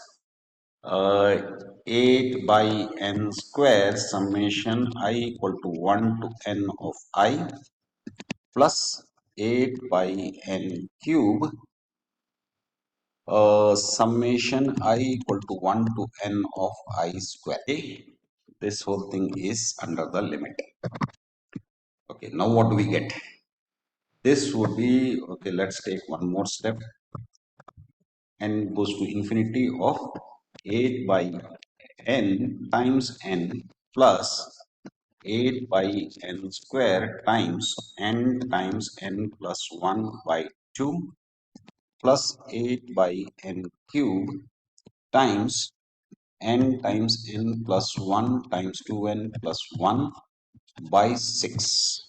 8 by n square summation I equal to 1 to n of I plus 8 by n cube summation I equal to 1 to n of I square. Okay? This whole thing is under the limit. Okay, now what do we get? This would be, okay, let's take one more step. N goes to infinity of 8 by n times n plus 8 by n square times n plus 1 by 2 plus 8 by n cube times n plus 1 times 2n plus 1 by 6.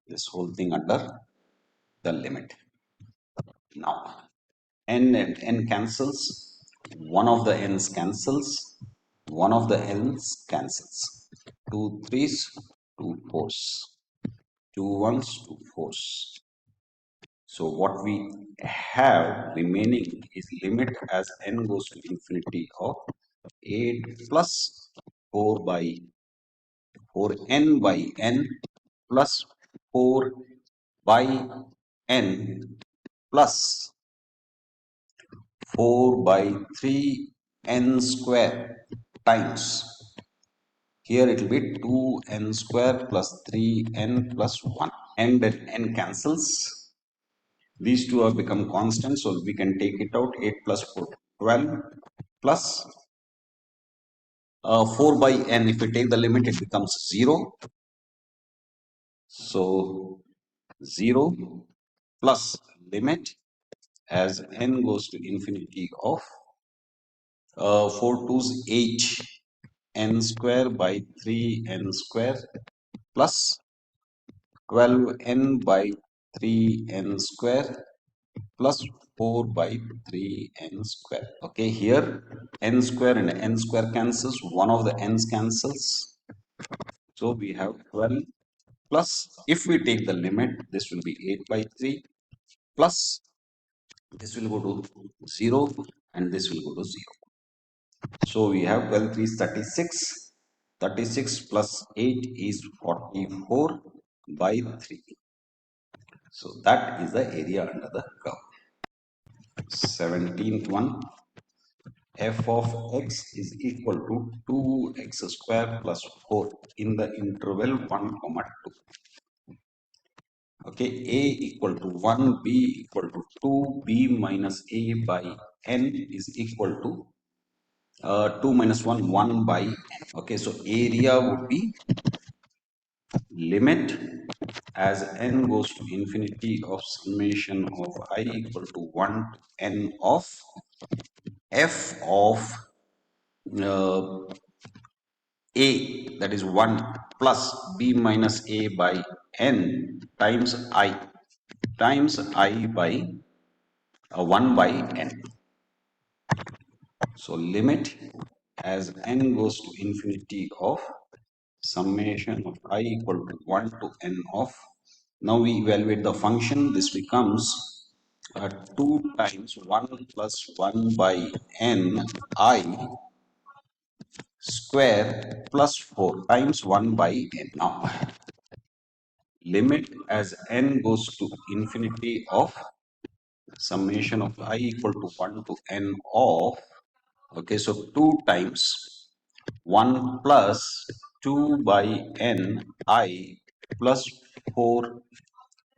This whole thing under the limit. Now, n and n cancels. One of the n's cancels. One of the n's cancels. 2 3s, 2 4s. 2 1s, 2 4s. So what we have remaining is limit as n goes to infinity of 8 plus 4 by 4n by n plus 4 by n plus 4 by 3n square times, here it will be 2n square plus 3n plus 1, and then n cancels. These two have become constant, so we can take it out. 8 plus 4, 12 plus 4 by n. If we take the limit, it becomes 0. So 0 plus limit as n goes to infinity of 4 twos 8 n square by 3n square plus 12n by 3n square plus 4 by 3n square. Okay, here n square and n square cancels. One of the n's cancels. So we have 12 plus, if we take the limit, this will be 8 by 3 plus this will go to 0 and this will go to 0. So we have 12 3 is 36. 36 plus 8 is 44 by 3. So that is the area under the curve. 17th one, f of x is equal to 2x square plus 4 in the interval 1 comma 2. Okay, a equal to 1, b equal to 2, b minus a by n is equal to 2 minus 1, 1 by n. Okay, so area would be limit as n goes to infinity of summation of I equal to 1 to n of f of a, that is 1 plus b minus a by n times I by 1 by n. So limit as n goes to infinity of summation of I equal to 1 to n of, now we evaluate the function. This becomes 2 times 1 plus 1 by n I square plus 4 times 1 by n. Now limit as n goes to infinity of summation of I equal to 1 to n of, okay, so 2 times 1 plus 2 by n I plus 4,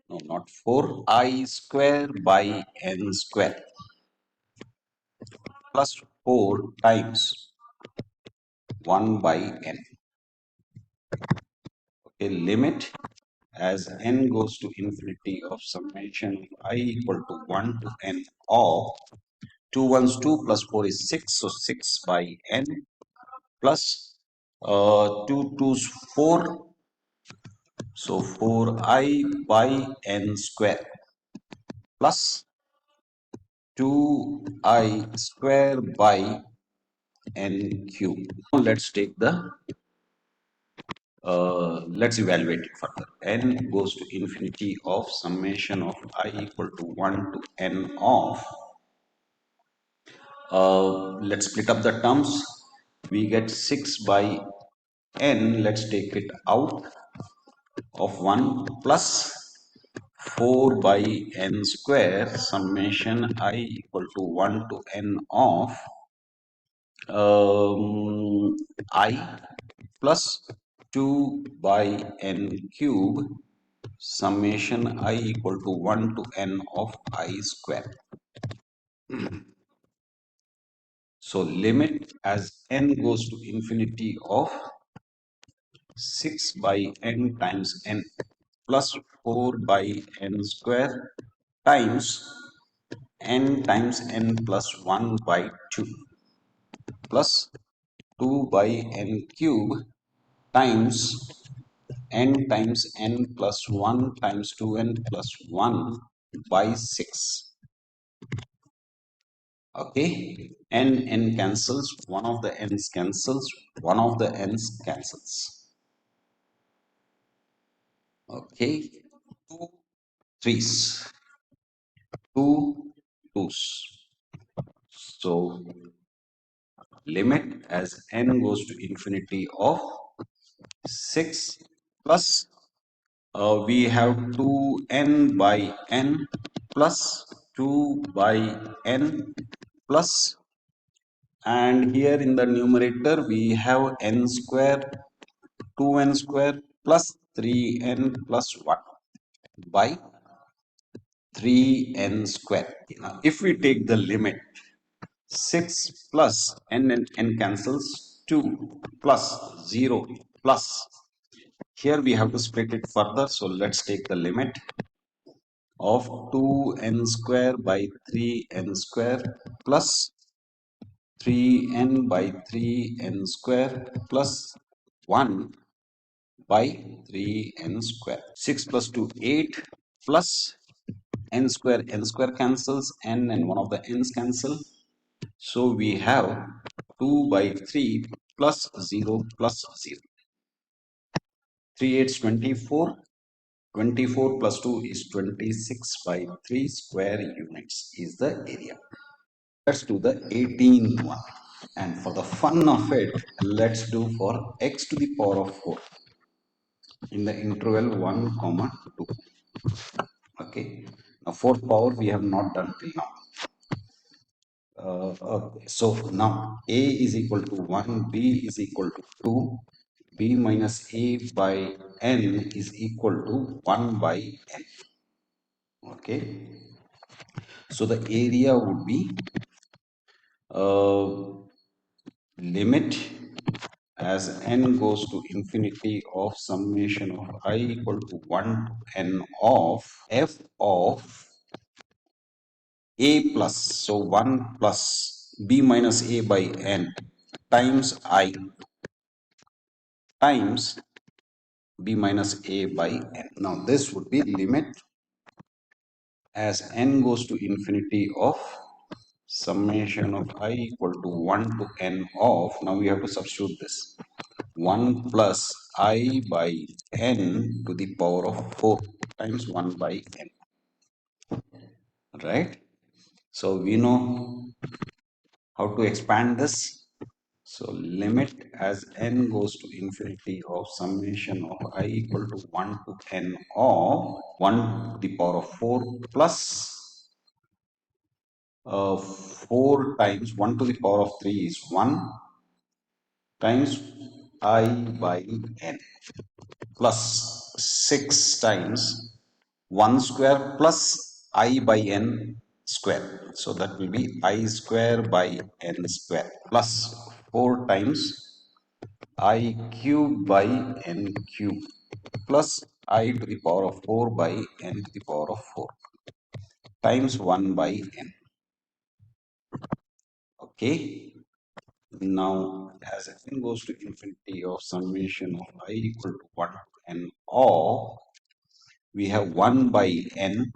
no, not 4, I square by n square plus 4 times 1 by n. a limit as n goes to infinity of summation I equal to 1 to n of 2 ones 2 plus 4 is 6, so 6 by n plus 2 twos 4, so 4I by n square plus 2I square by n cube. Now let's evaluate it further. N goes to infinity of summation of I equal to 1 to n of, let's split up the terms. We get 6 by n, let's take it out, of 1 plus 4 by n square summation I equal to 1 to n of I plus 2 by n cube summation I equal to 1 to n of I square. So limit as n goes to infinity of 6 by n times n plus 4 by n square times n times n plus 1 by 2 plus 2 by n cube times n times n plus 1 times 2n plus 1 by 6. Okay, n cancels, one of the n's cancels, one of the n's cancels. Okay, two threes, two twos. So limit as n goes to infinity of 6 plus we have 2n by n plus 2 by n plus, and here in the numerator we have n square, 2n square plus 3n plus 1 by 3n square. Now if we take the limit 6 plus n and n cancels, 2 plus 0 plus, here we have to split it further, so let's take the limit of 2n square by 3n square plus 3n by 3n square plus 1 by 3n square. 6 plus 2, 8 plus n square cancels, n and one of the n's cancel. So we have 2 by 3 plus 0 plus 0. 3 8 is 24. 24 plus 2 is 26 by 3 square units is the area. Let's do the 18th one. And for the fun of it, let's do for x to the power of 4 in the interval 1 comma 2. Okay. Now fourth power we have not done till now. Okay. So now a is equal to 1, b is equal to 2, b minus a by n is equal to 1 by n. Okay. So the area would be limit as n goes to infinity of summation of I equal to 1 to n of f of a plus, so 1 plus b minus a by n times I times b minus a by n. Now this would be limit as n goes to infinity of summation of I equal to 1 to n of, now we have to substitute this, 1 plus I by n to the power of 4 times 1 by n, right? So we know how to expand this. So limit as n goes to infinity of summation of I equal to 1 to n of 1 to the power of 4 plus 4 times 1 to the power of 3 is 1 times I by n plus 6 times 1 square plus I by n square. So that will be I square by n square plus 4 times I cube by n cube plus I to the power of 4 by n to the power of 4 times 1 by n. Okay. Now, as n goes to infinity of summation of I equal to 1 to n of, we have 1 by n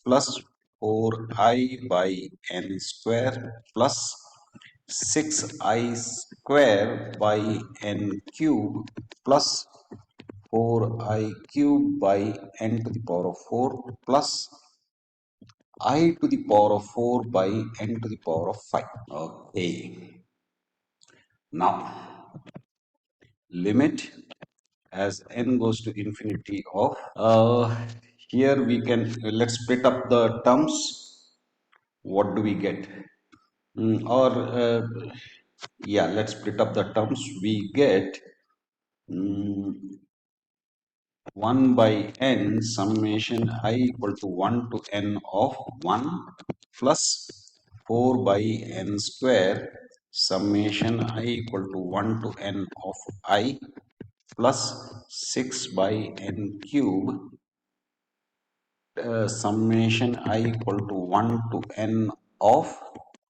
plus 4I by n square plus 6I square by n cube plus 4I cube by n to the power of 4 plus I to the power of 4 by n to the power of 5. Okay. Now, limit as n goes to infinity of, here we can, let's split up the terms. What do we get? Or yeah, let's split up the terms. We get 1 by n summation I equal to 1 to n of 1 plus 4 by n square summation I equal to 1 to n of I plus 6 by n cube summation I equal to 1 to n of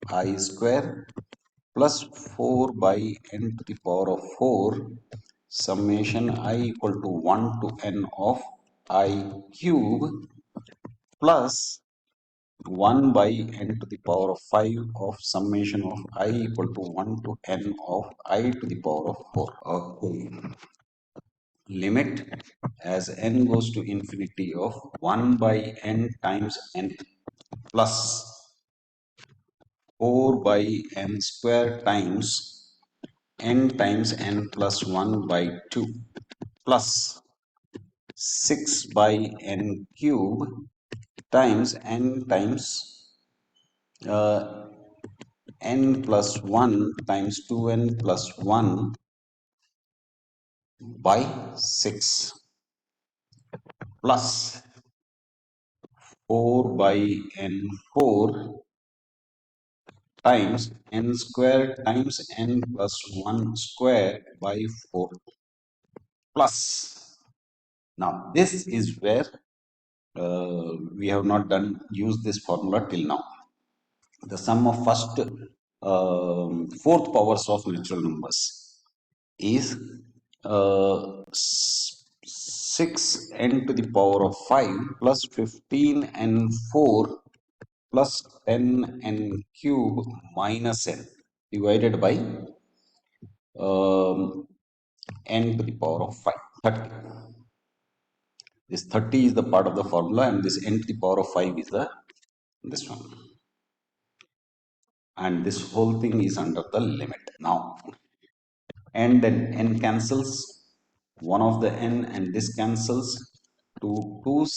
I square plus 4 by n to the power of 4 summation I equal to 1 to n of I cube plus 1 by n to the power of 5 of summation of I equal to 1 to n of I to the power of 4. Okay. Limit as n goes to infinity of 1 by n times n plus 4 by n square times n plus 1 by 2 plus 6 by n cube times n times uh, n plus 1 times 2n plus 1 by 6 plus 4 by n 4 times n square times n plus 1 square by 4 plus. Now this is where we have not used this formula till now. The sum of first fourth powers of natural numbers is 6n to the power of 5 plus 15n 4 plus 10n cube minus n divided by um, n to the power of 5, 30. This 30 is the part of the formula and this n to the power of 5 is the this one. And this whole thing is under the limit. Now, and then n cancels, one of the n and this cancels, two twos,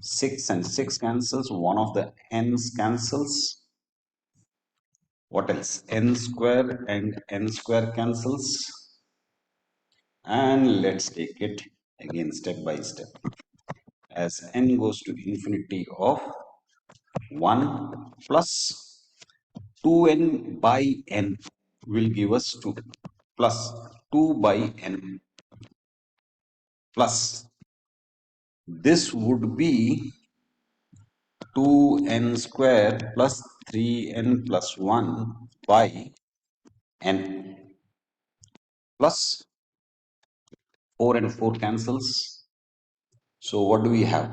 6 and 6 cancels, one of the n's cancels. What else? N square and n square cancels. And let's take it again step by step. As n goes to infinity of 1 plus 2n by n will give us 2 plus 2 by n plus this would be 2n square plus 3n plus 1 by n plus 4 and 4 cancels. So what do we have?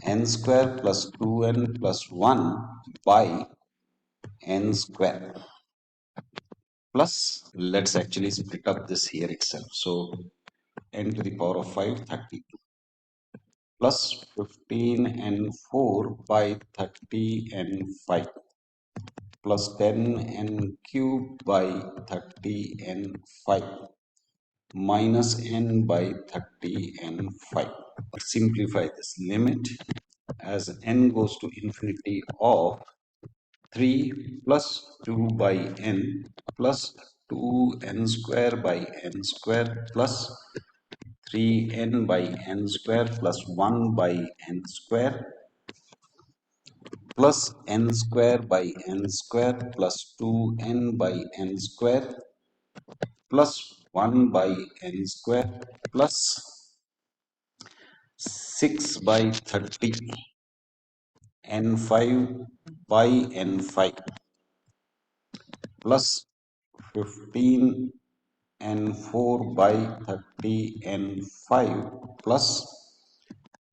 N square plus 2n plus 1 by n square plus, let's actually split up this here itself. So n to the power of 5, 30 plus 15 and 4 by 30 and 5 plus 10 and cube by 30 and 5 minus n by 30 and 5. Simplify this limit as n goes to infinity of 3 plus 2 by n plus 2n square by n square plus 3n by n square plus 1 by n square plus n square by n square plus 2n by n square plus 1 by n square plus 6 by 30 n5 by n5 plus 15 n4 by 30 n5 plus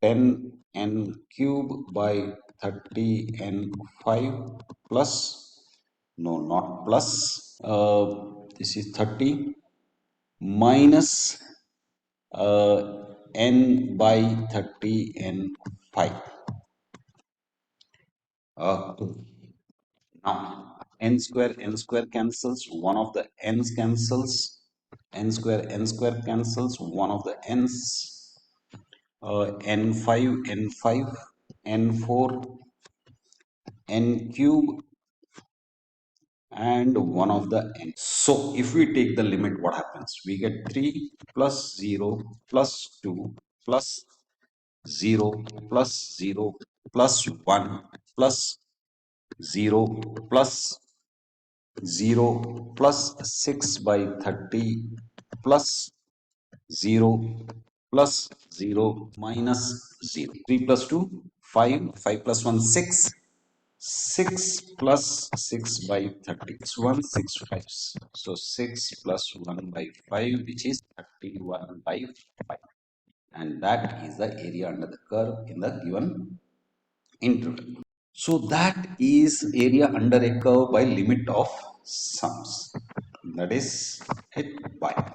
10 n cube by 30 n5 plus, no, not plus, this is 30 minus n by 30 n5. Now n square cancels, one of the n's cancels, n square cancels, one of the n's, n5 n5 n4 n cube and one of the n. So if we take the limit, what happens? We get 3 plus 0 plus 2 plus 0 plus 0 plus 1 plus 0 plus 0 plus 6 by 30 plus 0 plus 0 minus 0. 3 plus 2, 5. 5 plus 1, 6. 6 plus 6 by 30. 1, 6 fives. So 6 plus 1 by 5, which is 31 by 5. And that is the area under the curve in the given interval. So that is area under a curve by limit of sums. That is it. Bye.